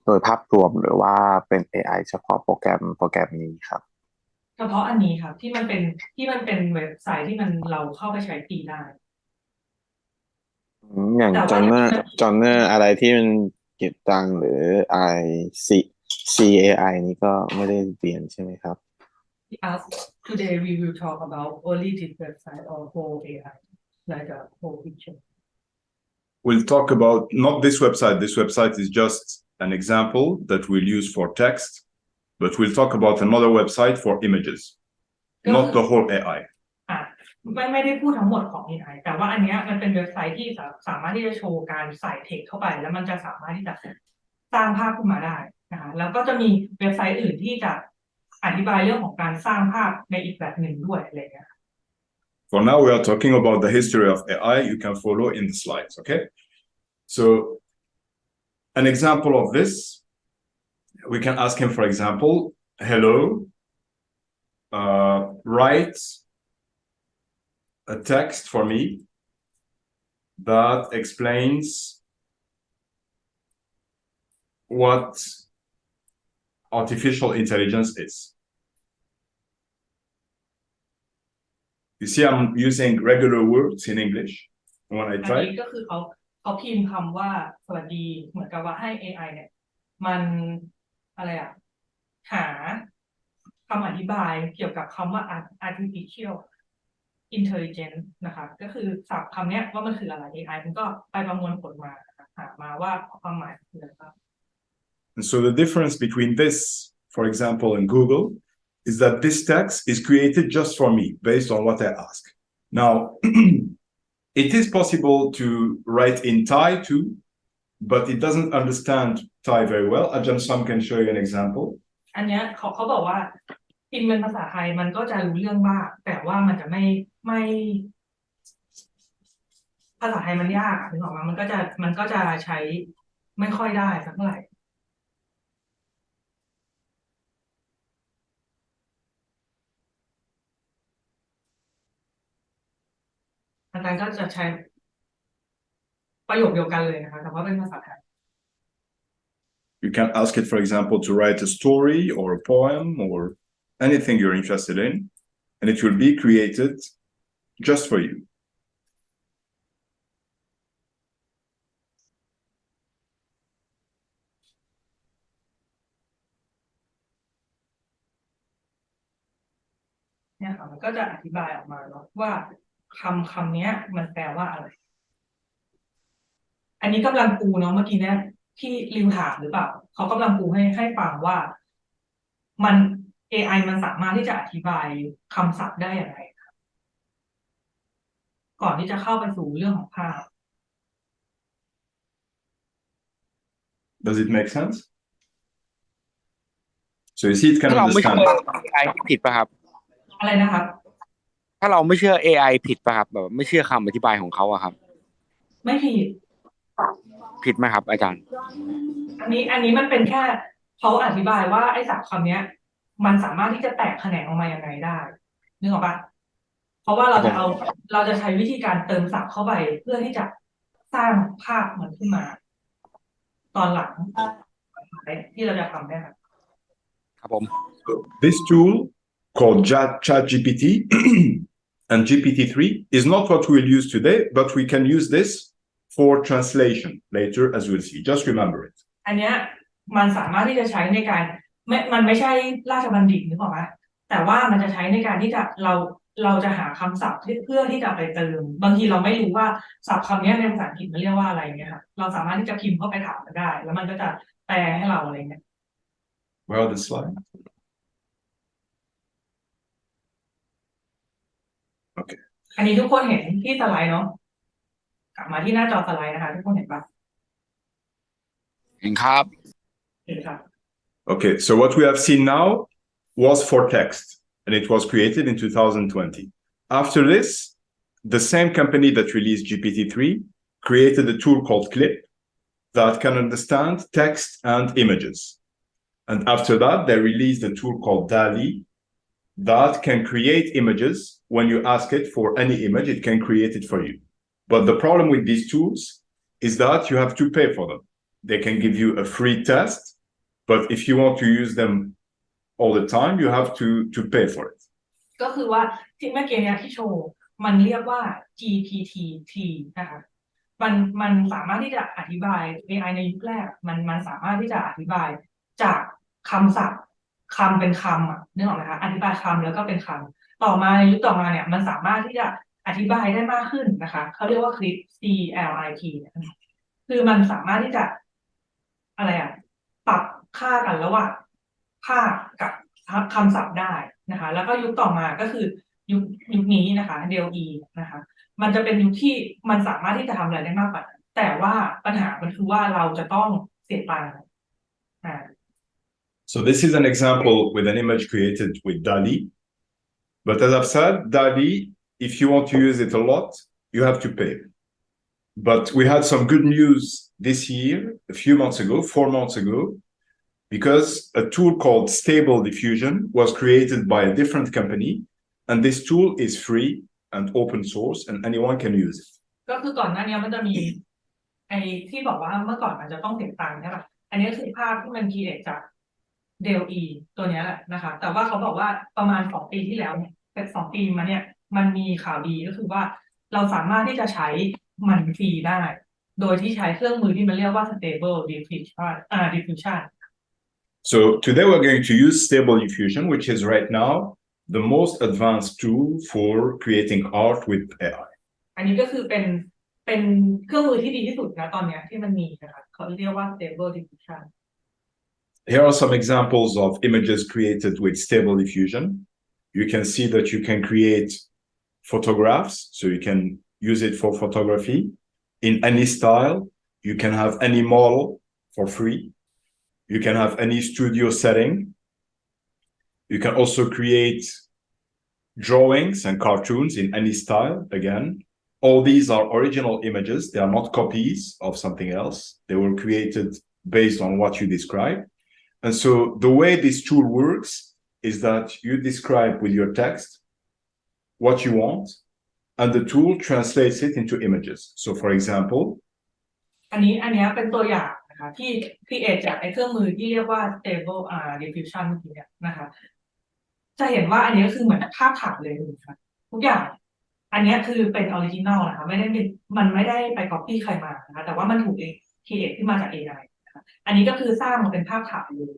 โดยภาพรวมหรือว่าเป็น AI เฉพาะโปรแกรมนี้ครับ
เฉพาะอันนี้ครับที่มันเป็นเว็บไซต์ที่เราเข้าไปใช้ฟรีได้
อย่าง
แต่ว่า
จอนเนอร์อะไรที่มันเก็บตังค์หรือ CAI นี้ก็ไม่ได้เรียนใช่ไหมครับ
As today we will talk about only this website or whole AI like a whole picture.
We'll talk about not this website. This website is just an example that we'll use for text, but we'll talk about another website for images, not the whole AI.
ไม่ได้พูดทั้งหมดของ AI แต่ว่าอันเนี้ยมันเป็นเว็บไซต์ที่สามารถที่จะโชว์การใส่เทคเข้าไปแล้วมันจะสามารถที่จะสร้างภาพขึ้นมาได้นะคะแล้วก็จะมีเว็บไซต์อื่นที่จะอธิบายเรื่องของการสร้างภาพในอีกแบบหนึ่งด้วยอะไรเงี้ย
For now, we are talking about the history of AI. You can follow in the slides, okay? So, an example of this, we can ask him, for example, hello, write a text for me that explains what artificial intelligence is. You see, I'm using regular words in English when I
อัน
type.
นี้ก็คือเขาพิมพ์คำว่าสวัสดีเหมือนกับว่าให้ AI เนี่ยมันอะไรหาคำอธิบายเกี่ยวกับคำว่า artificial intelligence นะคะก็คือศัพท์คำนี้ว่ามันคืออะไร AI มันก็ไปประมวลผลมาหามาว่าความหมายคืออะไรบ้าง
And so the difference between this, for example, in Google, is that this text is created just for me based on what I ask. Now, it is possible to write in Thai too, but it doesn't understand Thai very well. Ajahn Sam can show you an example.
อันเนี้ยเขาบอกว่าพิมพ์เป็นภาษาไทยมันก็จะรู้เรื่องบ้างแต่ว่ามันจะไม่ภาษาไทยมันยากนึกออกมามันก็จะใช้ไม่ค่อยได้สักเท่าไหร่อาจารย์ก็จะใช้ประโยคเดียวกันเลยนะคะแต่ว่าเป็นภาษาไทย
You can ask it, for example, to write a story or a poem or anything you're interested in, and it will be created just for you.
เนี่ยค่ะมันก็จะอธิบายออกมาเนาะว่าคำนี้มันแปลว่าอะไร อันนี้กำลังปูเนาะเมื่อกี้เนี่ยที่ริวถามหรือเปล่าเขากำลังปูให้ฟังว่ามัน AI มันสามารถที่จะอธิบายคำศัพท์ได้อย่างไรก่อนที่จะเข้าไปสู่เรื่องของภาพ
Does it make sense? So you see, it can
ถ้าเราไม่เชื่อ
understand.
AI ผิดป่ะครับ
อะไรนะครับ
ถ้าเราไม่เชื่อ AI ผิดป่ะครับแบบไม่เชื่อคำอธิบายของเขาอะครับ
ไม่ผิด
ผิดไหมครับ อาจารย์
อันนี้มันเป็นแค่เขาอธิบายว่าไอ้ศัพท์คำเนี้ย มันสามารถที่จะแตกแขนงออกมายังไงได้นึกออกปะเพราะว่าเราจะใช้วิธีการเติมศัพท์เข้าไปเพื่อที่จะสร้างภาพมันขึ้นมา ตอนหลังที่เราจะทำได้ครับ
ครับผม
This tool called ChatGPT and GPT-3 is not what we'll use today, but we can use this for translation later, as we'll see. Just remember it.
อันเนี้ยมันสามารถที่จะใช้ในการมันไม่ใช่ราชบัณฑิตนึกออกไหมแต่ว่ามันจะใช้ในการที่จะเราจะหาคำศัพท์เพื่อที่จะไปเติม บางทีเราไม่รู้ว่าศัพท์คำนี้ในภาษาอังกฤษมันเรียกว่าอะไรเงี้ยค่ะเราสามารถที่จะพิมพ์เข้าไปถามมันได้ แล้วมันก็จะแปลให้เราอะไรเงี้ย
Where are the slides? Okay.
อันนี้ทุกคนเห็นที่สไลด์เนาะกลับมาที่หน้าจอสไลด์นะคะทุกคนเห็นปะ
เห็นครับ
เห็นครับ
Okay, so what we have seen now was for text, and it was created in 2020. After this, the same company that released GPT-3 created a tool called Clip that can understand text and images. And after that, they released a tool called DALL-E that can create images. When you ask it for any image, it can create it for you. But the problem with these tools is that you have to pay for them. They can give you a free test, but if you want to use them all the time, you have to pay for it.
ก็คือว่าที่เมื่อกี้เนี่ยที่โชว์มันเรียกว่า GPT-3 นะคะมันสามารถที่จะอธิบาย AI ในยุคแรกมันสามารถที่จะอธิบายจากคำศัพท์คำเป็นคำอ่ะนึกออกไหมคะอธิบายคำแล้วก็เป็นคำต่อมาในยุคต่อมาเนี่ยมันสามารถที่จะอธิบายได้มากขึ้นนะคะเขาเรียกว่า CLIP คือมันสามารถที่จะอะไรอ่ะปรับค่ากันระหว่างภาพกับคำศัพท์ได้นะคะแล้วก็ยุคต่อมาก็คือยุคนี้นะคะ DALL-E นะคะมันจะเป็นยุคที่มันสามารถที่จะทำอะไรได้มากกว่านั้นแต่ว่าปัญหามันคือว่าเราจะต้องเสียตังค์
So this is an example with an image created with DALL-E. But as I've said, DALL-E, if you want to use it a lot, you have to pay. But we had some good news this year, a few months ago, 4 months ago, because a tool called Stable Diffusion was created by a different company, and this tool is free and open source, and anyone can use it.
ก็คือก่อนหน้านี้มันจะมีไอ้ที่บอกว่าเมื่อก่อนมันจะต้องเสียตังค์ใช่ป่ะอันนี้คือภาพที่มันคีเอทจาก DALL-E ตัวนี้แหละนะคะแต่ว่าเขาบอกว่าประมาณ2 ปีที่แล้วเนี่ยแต่2 ปีมาเนี่ยมันมีข่าวดีก็คือว่าเราสามารถที่จะใช้มันฟรีได้โดยที่ใช้เครื่องมือที่มันเรียกว่า Stable Diffusion
So today we're going to use Stable Diffusion, which is right now the most advanced tool for creating art with AI.
อันนี้ก็คือเป็นเครื่องมือที่ดีที่สุดนะตอนนี้ที่มันมีนะคะเขาเรียกว่า Stable Diffusion
Here are some examples of images created with Stable Diffusion. You can see that you can create photographs, so you can use it for photography in any style. You can have any model for free. You can have any studio setting. You can also create drawings and cartoons in any style. Again, all these are original images. They are not copies of something else. They were created based on what you describe. And so the way this tool works is that you describe with your text what you want, and the tool translates it into images. So for example,
อันนี้เป็นตัวอย่างนะคะที่createจากไอ้เครื่องมือที่เรียกว่า Stable Diffusion เมื่อกี้เนี่ยนะคะจะเห็นว่าอันนี้ก็คือเหมือนภาพถ่ายเลยนะคะทุกอย่างอันนี้คือเป็นออริจินอลนะคะมันไม่ได้ไป copy ใครมานะคะแต่ว่ามันถูกcreate ขึ้นมาจาก AI นะคะอันนี้ก็คือสร้างมาเป็นภาพถ่ายเลย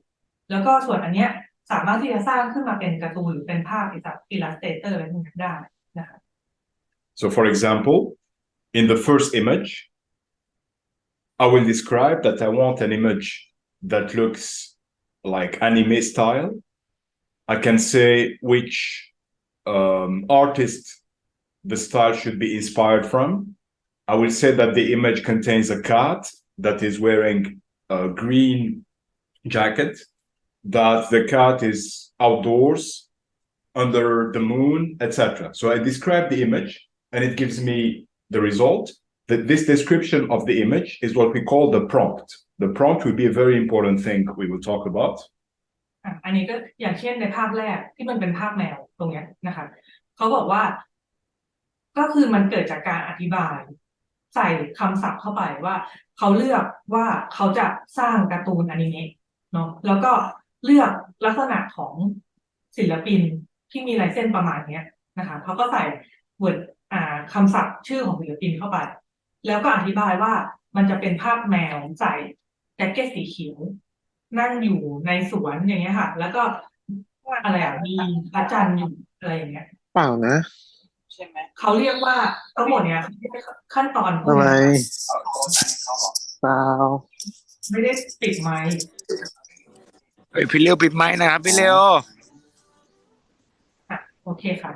แล้วก็ส่วนอันเนี้ยสามารถที่จะสร้างขึ้นมาเป็นการ์ตูนหรือเป็นภาพจาก Illustrator อะไรพวกนี้ได้นะคะ
So for example, in the first image, I will describe that I want an image that looks like anime style. I can say which artist the style should be inspired from. I will say that the image contains a cat that is wearing a green jacket, that the cat is outdoors, under the moon, etc. So I describe the image and it gives me the result. This description of the image is what we call the prompt. The prompt will be a very important thing we will talk about.
อันนี้ก็อย่างเช่นในภาพแรกที่มันเป็นภาพแมวตรงเนี้ยนะคะเขาบอกว่าก็คือมันเกิดจากการอธิบายใส่คำศัพท์เข้าไปว่าเขาเลือกว่าเขาจะสร้างการ์ตูนอนิเมะเนาะแล้วก็เลือกลักษณะของศิลปินที่มีลายเส้นประมาณเนี้ยนะคะเขาก็ใส่คำศัพท์ชื่อของศิลปินเข้าไปแล้วก็อธิบายว่ามันจะเป็นภาพแมวใส่แจ็คเก็ตสีเขียวนั่งอยู่ในสวนอย่างเงี้ยค่ะแล้วก็อะไรมีพระจันทร์อยู่อะไรอย่างเงี้ย
เปล่านะ
ใช่ไหมเขาเรียกว่าทั้งหมดเนี้ยขั้นตอนพวก
ทำไม
เนี้ย
เปล่า
ไม่ได้ปิดไมค์
เฮ้ยพี่เลียวปิดไมค์นะครับพี่เลียว
โอเคค่ะ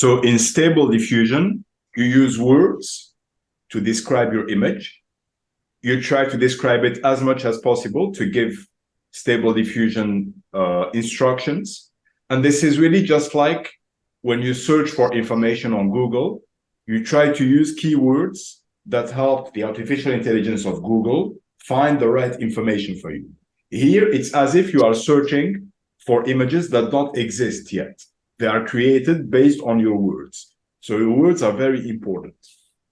So in Stable Diffusion, you use words to describe your image. You try to describe it as much as possible to give Stable Diffusion instructions. And this is really just like when you search for information on Google, you try to use keywords that help the artificial intelligence of Google find the right information for you. Here, it's as if you are searching for images that don't exist yet. They are created based on your words. So your words are very important.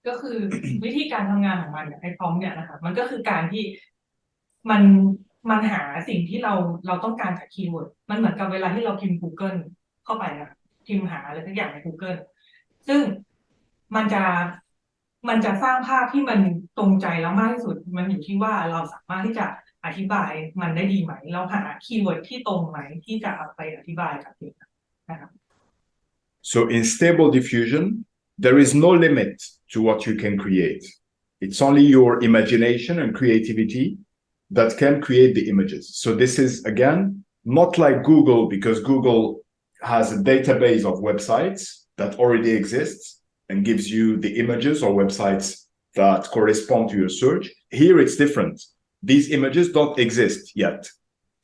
ก็คือ วิธีการทำงานของมันไอ้พร้อมเนี่ยนะคะมันก็คือการที่มันหาสิ่งที่เราต้องการจากคีย์เวิร์ดมันเหมือนกับเวลาที่เราพิมพ์ Google เข้าไปนะพิมพ์หาอะไรสักอย่างใน Google ซึ่งมันจะสร้างภาพที่มันตรงใจเรามากที่สุดมันอยู่ที่ว่าเราสามารถที่จะอธิบายมันได้ดีไหมเราหาคีย์เวิร์ดที่ตรงไหมที่จะเอาไปอธิบายกับเด็กนะครับ
So in Stable Diffusion, there is no limit to what you can create. It's only your imagination and creativity that can create the images. So this is, again, not like Google, because Google has a database of websites that already exists and gives you the images or websites that correspond to your search. Here it's different. These images don't exist yet.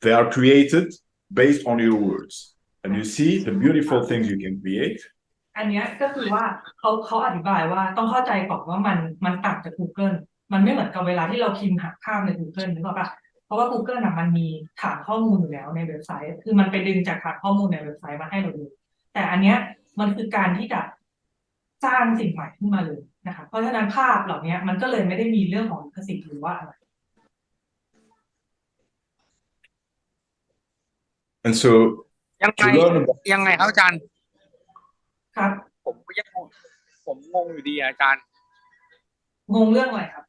They are created based on your words. And you see the beautiful things you can create.
อันนี้ก็คือว่าเขาอธิบายว่าต้องเข้าใจก่อนว่ามันต่างจาก Google มันไม่เหมือนกับเวลาที่เราพิมพ์หาภาพใน Google นึกออกปะเพราะว่า Google มันมีฐานข้อมูลอยู่แล้วในเว็บไซต์คือมันไปดึงจากฐานข้อมูลในเว็บไซต์มาให้เราดูแต่อันเนี้ยมันคือการที่จะสร้างสิ่งใหม่ขึ้นมาเลยนะคะเพราะฉะนั้นภาพเหล่านี้มันก็เลยไม่ได้มีเรื่องของลิขสิทธิ์หรือว่าอะไร
And so
ยังไงครับอาจารย์
ครับ
ผมงงอยู่ดีอาจารย์
งงเรื่องอะไรครับ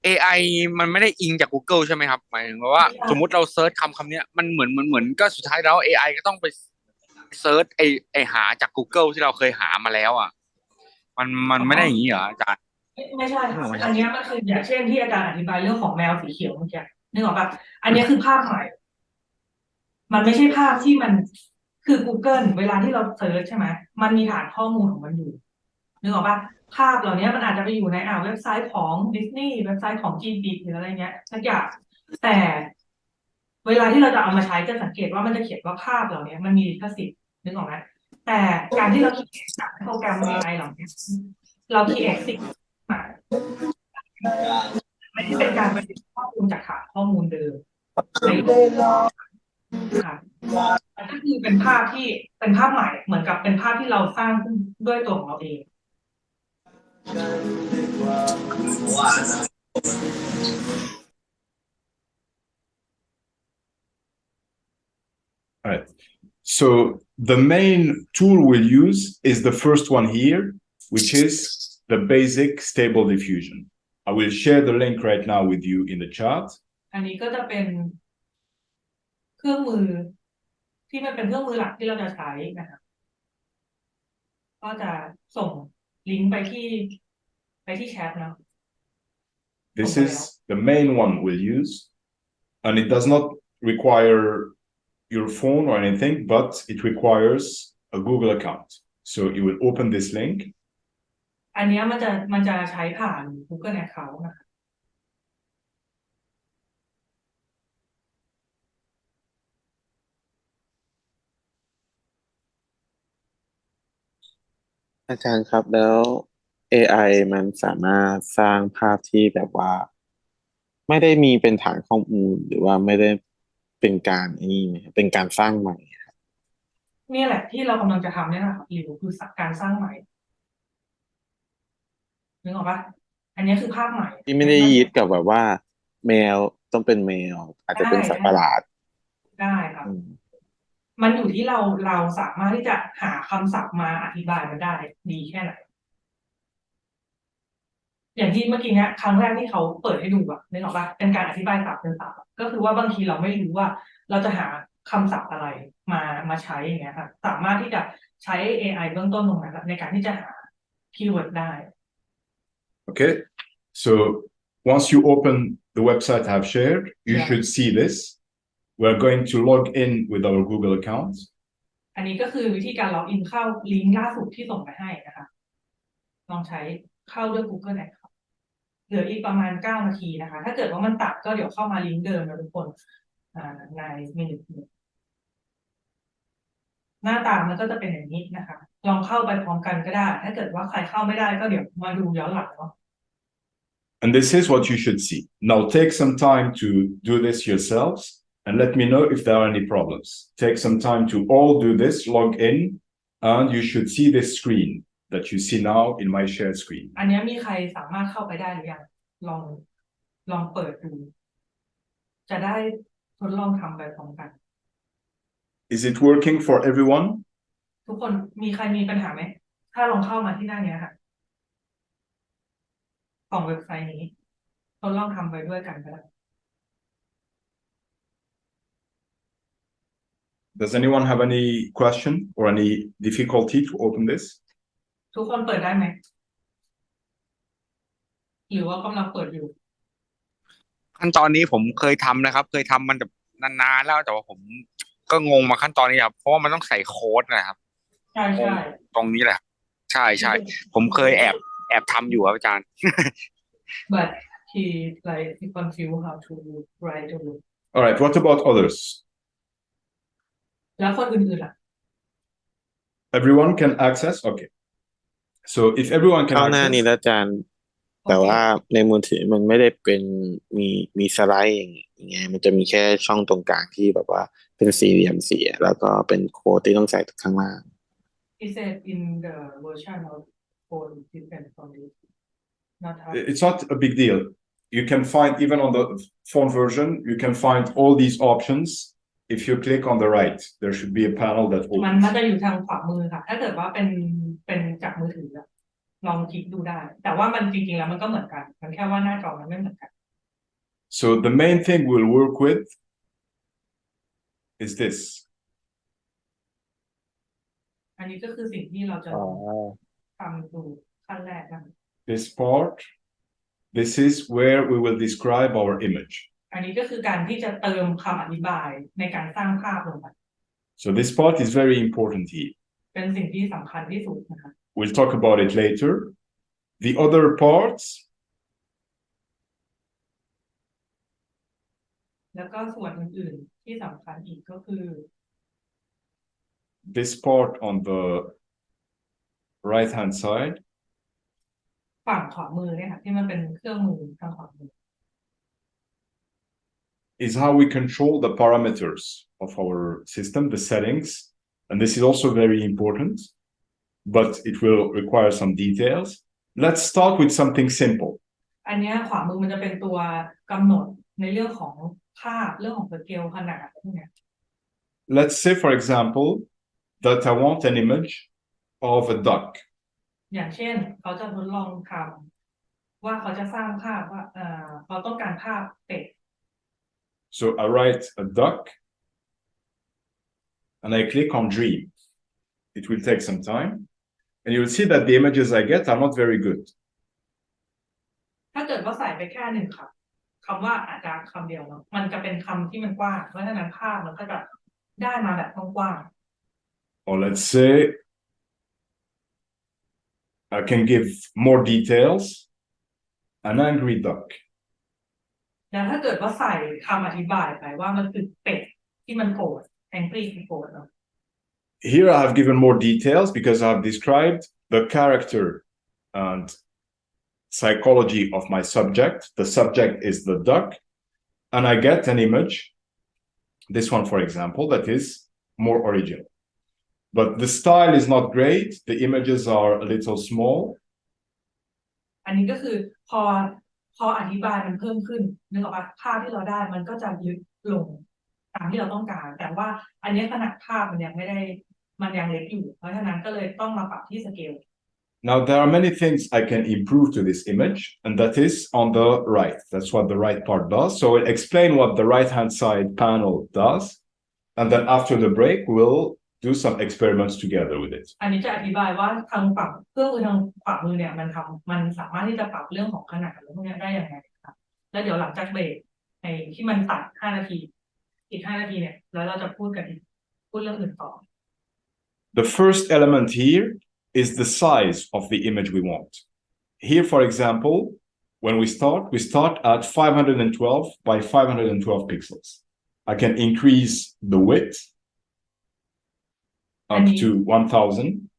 AI มันไม่ได้อิงจาก Google ใช่ไหมครับหมายถึงว่าสมมุติเราเซิร์ชคำเนี้ยมันเหมือนก็สุดท้ายแล้ว AI ก็ต้องไปเซิร์ชไอหาจาก Google ที่เราเคยหามาแล้วอ่ะมันไม่ได้อย่างนี้เหรออาจารย์
ไม่ใช่ค่ะอันนี้มันคืออย่างเช่นที่อาจารย์อธิบายเรื่องของแมวสีเขียวเมื่อกี้นึกออกปะอันนี้คือภาพใหม่มันไม่ใช่ภาพที่มันคือ Google เวลาที่เราเซิร์ชใช่ไหมมันมีฐานข้อมูลของมันอยู่นึกออกปะภาพเหล่านี้มันอาจจะไปอยู่ในเว็บไซต์ของดิสนีย์เว็บไซต์ของ GBIT หรืออะไรเงี้ยสักอย่างแต่เวลาที่เราจะเอามาใช้จะสังเกตว่ามันจะเขียนว่าภาพเหล่านี้มันมีลิขสิทธิ์นึกออกไหมแต่การที่เราเขียนจากโปรแกรม AI เหล่านี้เราเขียนสิ่งมาไม่ได้เป็นการไปดึงข้อมูลจากฐานข้อมูลเดิมในค่ะก็คือเป็นภาพที่เป็นภาพใหม่เหมือนกับเป็นภาพที่เราสร้างขึ้นด้วยตัวของเราเอง
All right. So the main tool we'll use is the first one here, which is the basic Stable Diffusion. I will share the link right now with you in the chat.
อันนี้ก็จะเป็นเครื่องมือที่มันเป็นเครื่องมือหลักที่เราจะใช้นะคะก็จะส่งลิงก์ไปที่แชทเนาะ
This is the main one we'll use, and it does not require your phone or anything, but it requires a Google account. So you will open this link.
อันนี้มันจะใช้ผ่าน Google Account นะคะ
อาจารย์ครับแล้ว AI มันสามารถสร้างภาพที่แบบว่าไม่ได้มีเป็นฐานข้อมูลหรือว่าไม่ได้เป็นการไอ้นี่ไหมครับเป็นการสร้างใหม่
เนี่ยแหละที่เรากำลังจะทำเนี่ยนะครับหรือคือการสร้างใหม่นึกออกปะอันนี้คือภาพใหม่
ที่ไม่ได้
มัน
ยึดกับแบบว่าแมวต้องเป็นแมวอาจจะ
ได้
เป็นสัตว์ประหลาด
ได้ครับ
อืม
มันอยู่ที่เราสามารถที่จะหาคำศัพท์มาอธิบายมันได้ดีแค่ไหนอย่างที่เมื่อกี้เนี้ยครั้งแรกที่เขาเปิดให้ดูอะนึกออกปะเป็นการอธิบายศัพท์เป็นศัพท์อะก็คือว่าบางทีเราไม่รู้ว่าเราจะหาคำศัพท์อะไรมาใช้อย่างเงี้ยครับสามารถที่จะใช้ AI เบื้องต้นตรงนั้นอะในการที่จะหาคีย์เวิร์ดได้
Okay, so once you open the website I've shared, you
Yeah.
should see this. We're going to log in with our Google account.
อันนี้ก็คือวิธีการล็อกอินเข้าลิงก์ล่าสุดที่ส่งไปให้นะคะลองใช้เข้าด้วย Google Account เหลืออีกประมาณ9 นาทีนะคะถ้าเกิดว่ามันตัดก็เดี๋ยวเข้ามาลิงก์เดิมนะทุกคนในมินิหน้าตามันก็จะเป็นอย่างนี้นะคะลองเข้าไปพร้อมกันก็ได้ถ้าเกิดว่าใครเข้าไม่ได้ก็เดี๋ยวมาดูย้อนหลังเนาะ
And this is what you should see. Now take some time to do this yourselves and let me know if there are any problems. Take some time to all do this, log in, and you should see this screen that you see now in my shared screen.
อันนี้มีใครสามารถเข้าไปได้หรือยังลองเปิดดูจะได้ทดลองทำไปพร้อมกัน
Is it working for everyone?
ทุกคนมีใครมีปัญหาไหมถ้าลองเข้ามาที่หน้านี้ค่ะของเว็บไซต์นี้ทดลองทำไปด้วยกันก็ได้
Does anyone have any question or any difficulty to open this?
ทุกคนเปิดได้ไหมหรือว่ากำลังเปิดอยู่
ขั้นตอนนี้ผมเคยทำนะครับเคยทำมันแบบนานๆแล้วแต่ว่าผมก็งงมาขั้นตอนนี้ครับเพราะว่ามันต้องใส่โค้ดนะครับ
ใช่
ตรงนี้แหละใช่ผมเคยแอบทำอยู่ครับอาจารย์
but he confused how to write the book
All right, what about others?
แล้วคนอื่นๆล่ะ
Everyone can access? Okay. So if everyone can
เข้าหน้านี้
access,
แล้วอาจารย์แต่ว่าในมือถือมันไม่ได้เป็นมีสไลด์อย่างเงี้ยมันจะมีแค่ช่องตรงกลางที่แบบว่าเป็นสี่เหลี่ยมสีแล้วก็เป็นโค้ดที่ต้องใส่ข้างล่าง
he said in the version of phone different from this not hard
it's not a big deal. You can find, even on the phone version, you can find all these options. If you click on the right, there should be a panel that
มัน
opens.
จะอยู่ทางขวามือค่ะถ้าเกิดว่าเป็นจากมือถืออะลองคลิกดูได้ แต่ว่ามันจริงๆแล้วมันก็เหมือนกันมันแค่ว่าหน้าจอมันไม่เหมือนกัน
So the main thing we'll work with is this.
อันนี้ก็คือสิ่งที่เราจะลองทำดูขั้นแรกนะ
This part, this is where we will describe our image.
อันนี้ก็คือการที่จะเติมคำอธิบายในการสร้างภาพลงไป
So this part is very important here.
เป็นสิ่งที่สำคัญที่สุดนะคะ
We'll talk about it later. The other parts,
แล้วก็ส่วนอื่นๆที่สำคัญอีกก็คือ
this part on the right-hand side,
ฝั่งขวามือเนี่ยค่ะที่มันเป็นเครื่องมือทางขวามือ
is how we control the parameters of our system, the settings. And this is also very important, but it will require some details. Let's start with something simple.
อันเนี้ยขวามือมันจะเป็นตัวกำหนดในเรื่องของภาพเรื่องของสเกลขนาดพวกเนี้ย
Let's say, for example, that I want an image of a duck.
อย่างเช่นเขาจะทดลองทำว่าเขาจะสร้างภาพว่าเขาต้องการภาพเป็ด
So I write a duck and I click on dream. It will take some time. And you will see that the images I get are not very good.
ถ้าเกิดว่าใส่ไปแค่หนึ่งคำว่าอาจารย์คำเดียวเนาะมันจะเป็นคำที่มันกว้างเพราะฉะนั้นภาพมันก็จะได้มาแบบกว้าง
Or let's say I can give more details. An angry duck.
ๆแล้วถ้าเกิดว่าใส่คำอธิบายไปว่ามันคือเป็ดที่มันโกรธ angry คือโกรธเนาะ
Here I have given more details because I have described the character and psychology of my subject. The subject is the duck, and I get an image, this one for example, that is more original. But the style is not great, the images are a little small.
อันนี้ก็คือพออธิบายมันเพิ่มขึ้นนึกออกปะภาพที่เราได้มันก็จะลึกลงตามที่เราต้องการแต่ว่าอันนี้ขนาดภาพมันยังไม่ได้มันยังเล็กอยู่เพราะฉะนั้นก็เลยต้องมาปรับที่สเกล
Now there are many things I can improve to this image, and that is on the right. That's what the right part does. So I'll explain what the right-hand side panel does, and then after the break we'll do some experiments together with it.
อันนี้จะอธิบายว่าทางปรับเครื่องมือทางขวามือเนี่ยมันสามารถที่จะปรับเรื่องของขนาดอะไรพวกนี้ได้ยังไงครับแล้วเดี๋ยวหลังจากเบรกในที่มันตัด5 นาทีอีก5 นาทีเนี่ยแล้วเราจะพูดเรื่องอื่นต่อ
The first element here is the size of the image we want. Here, for example, when we start at 512 by 512 pixels. I can increase the width up to 1000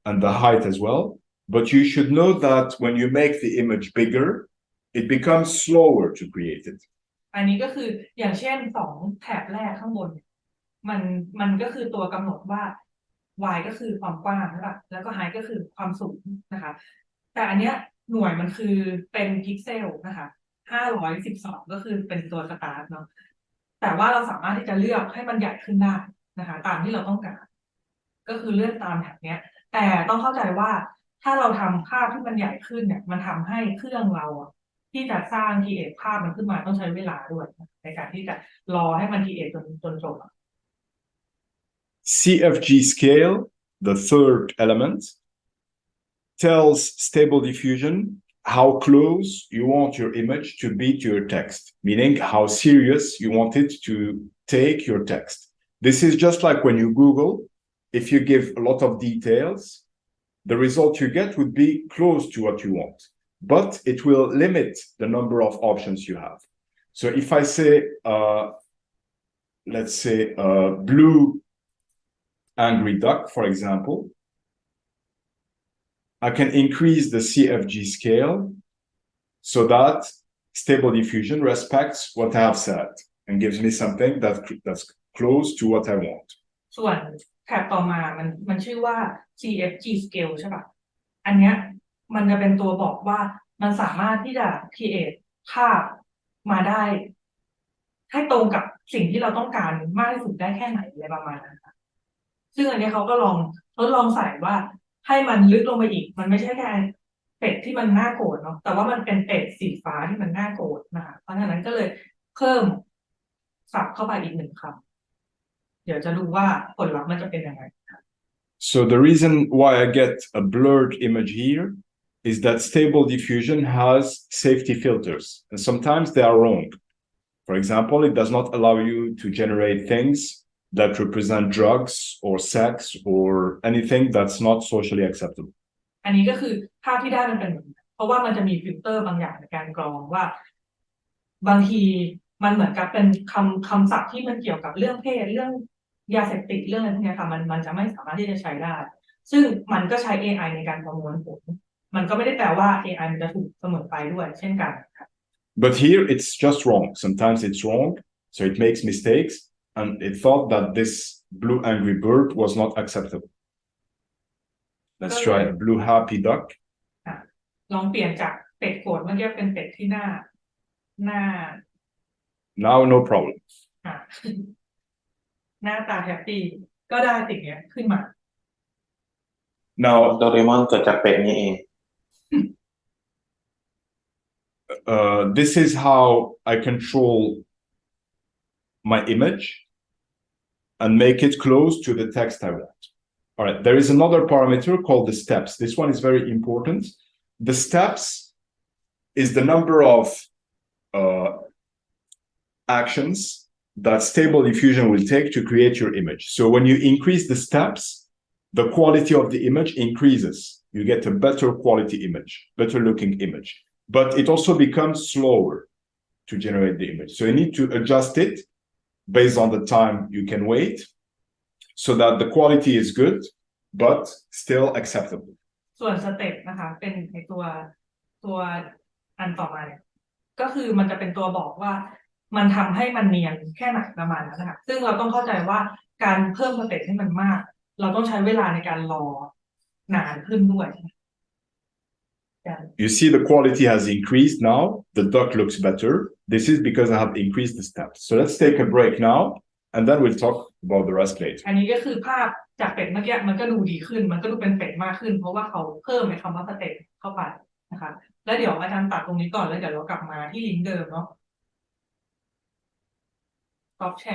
and the height as well. But you should know that when you make the image bigger, it becomes slower to create it.
อันนี้ก็คืออย่างเช่น2 แถบแรกข้างบนมันก็คือตัวกำหนดว่า y ก็คือความกว้างใช่ป่ะแล้วก็ height ก็คือความสูงนะคะแต่อันเนี้ยหน่วยมันคือเป็นพิกเซลนะคะ512ก็คือเป็นตัวสตาร์ทเนาะแต่ว่าเราสามารถที่จะเลือกให้มันใหญ่ขึ้นได้นะคะตามที่เราต้องการก็คือเลือกตามแถบเนี้ยแต่ต้องเข้าใจว่าถ้าเราทำภาพที่มันใหญ่ขึ้นเนี่ยมันทำให้เครื่องเราที่จะสร้างทีเอทภาพมันขึ้นมาต้องใช้เวลาด้วยในการที่จะรอให้มันทีเอทจนจบ
CFG scale, the third element, tells Stable Diffusion how close you want your image to be to your text, meaning how serious you want it to take your text. This is just like when you Google, if you give a lot of details, the result you get would be close to what you want, but it will limit the number of options you have. So if I say, let's say, blue angry duck, for example, I can increase the CFG scale so that Stable Diffusion respects what I have said and gives me something that's close to what I want.
ส่วนแถบต่อมามันชื่อว่า CFG scale ใช่ป่ะอันเนี้ยมันจะเป็นตัวบอกว่ามันสามารถที่จะ create ภาพมาได้ให้ตรงกับสิ่งที่เราต้องการมากที่สุดได้แค่ไหนอะไรประมาณนั้นซึ่งอันนี้เขาก็ทดลองใส่ว่าให้มันลึกลงไปอีกมันไม่ใช่แค่เป็ดที่มันน่าโกรธเนาะแต่ว่ามันเป็นเป็ดสีฟ้าที่มันน่าโกรธนะคะเพราะฉะนั้นก็เลยเพิ่มศัพท์เข้าไปอีก1 คำเดี๋ยวจะดูว่าผลลัพธ์มันจะเป็นยังไง
So the reason why I get a blurred image here is that Stable Diffusion has safety filters, and sometimes they are wrong. For example, it does not allow you to generate things that represent drugs or sex or anything that's not socially acceptable.
อันนี้ก็คือภาพที่ได้มันเป็นเพราะว่ามันจะมีฟิลเตอร์บางอย่างในการกรองว่าบางทีมันเหมือนกับเป็นคำศัพท์ที่มันเกี่ยวกับเรื่องเพศเรื่องยาเสพติดเรื่องอะไรพวกนี้ค่ะมันจะไม่สามารถที่จะใช้ได้ซึ่งมันก็ใช้ AI ในการประมวลผลมันก็ไม่ได้แปลว่า AI มันจะถูกเสมอไปด้วยเช่นกันค่ะ
But here it's just wrong. Sometimes it's wrong, so it makes mistakes, and it thought that this blue angry bird was not acceptable. Let's try a blue happy duck.
ลองเปลี่ยนจากเป็ดโกรธเมื่อกี้เป็นเป็ดที่หน้า
Now no problem.
หน้าตาแฮปปี้ก็ได้สิ่งนี้ขึ้นมา
Now
โดเรมอนเกิดจากเป็ดนี่เอง
this is how I control my image and make it close to the text I want. All right, there is another parameter called the steps. This one is very important. The steps is the number of actions that Stable Diffusion will take to create your image. So when you increase the steps, the quality of the image increases. You get a better quality image, better looking image. But it also becomes slower to generate the image. So you need to adjust it based on the time you can wait. so that the quality is good but still acceptable.
ส่วนสเต็ปนะคะเป็นไอตัวอันต่อมาเนี่ยก็คือมันจะเป็นตัวบอกว่ามันทำให้มันเนียนแค่ไหนประมาณนั้นนะคะซึ่งเราต้องเข้าใจว่าการเพิ่มสเต็ปให้มันมากเราต้องใช้เวลาในการรอนานขึ้นด้วย
You see the quality has increased now. The doc looks better. This is because I have increased the steps. So let's take a break now and then we'll talk about the rest later.
อันนี้ก็คือภาพจากเป็ดเมื่อกี้มันก็ดูดีขึ้นมันก็ดูเป็นเป็ดมากขึ้นเพราะว่าเขาเพิ่มในคำว่าสเต็ปเข้าไปนะคะแล้วเดี๋ยวอาจารย์ตัดตรงนี้ก่อนแล้วเดี๋ยวเรากลับมาที่ลิงก์เดิมเนาะ Stop share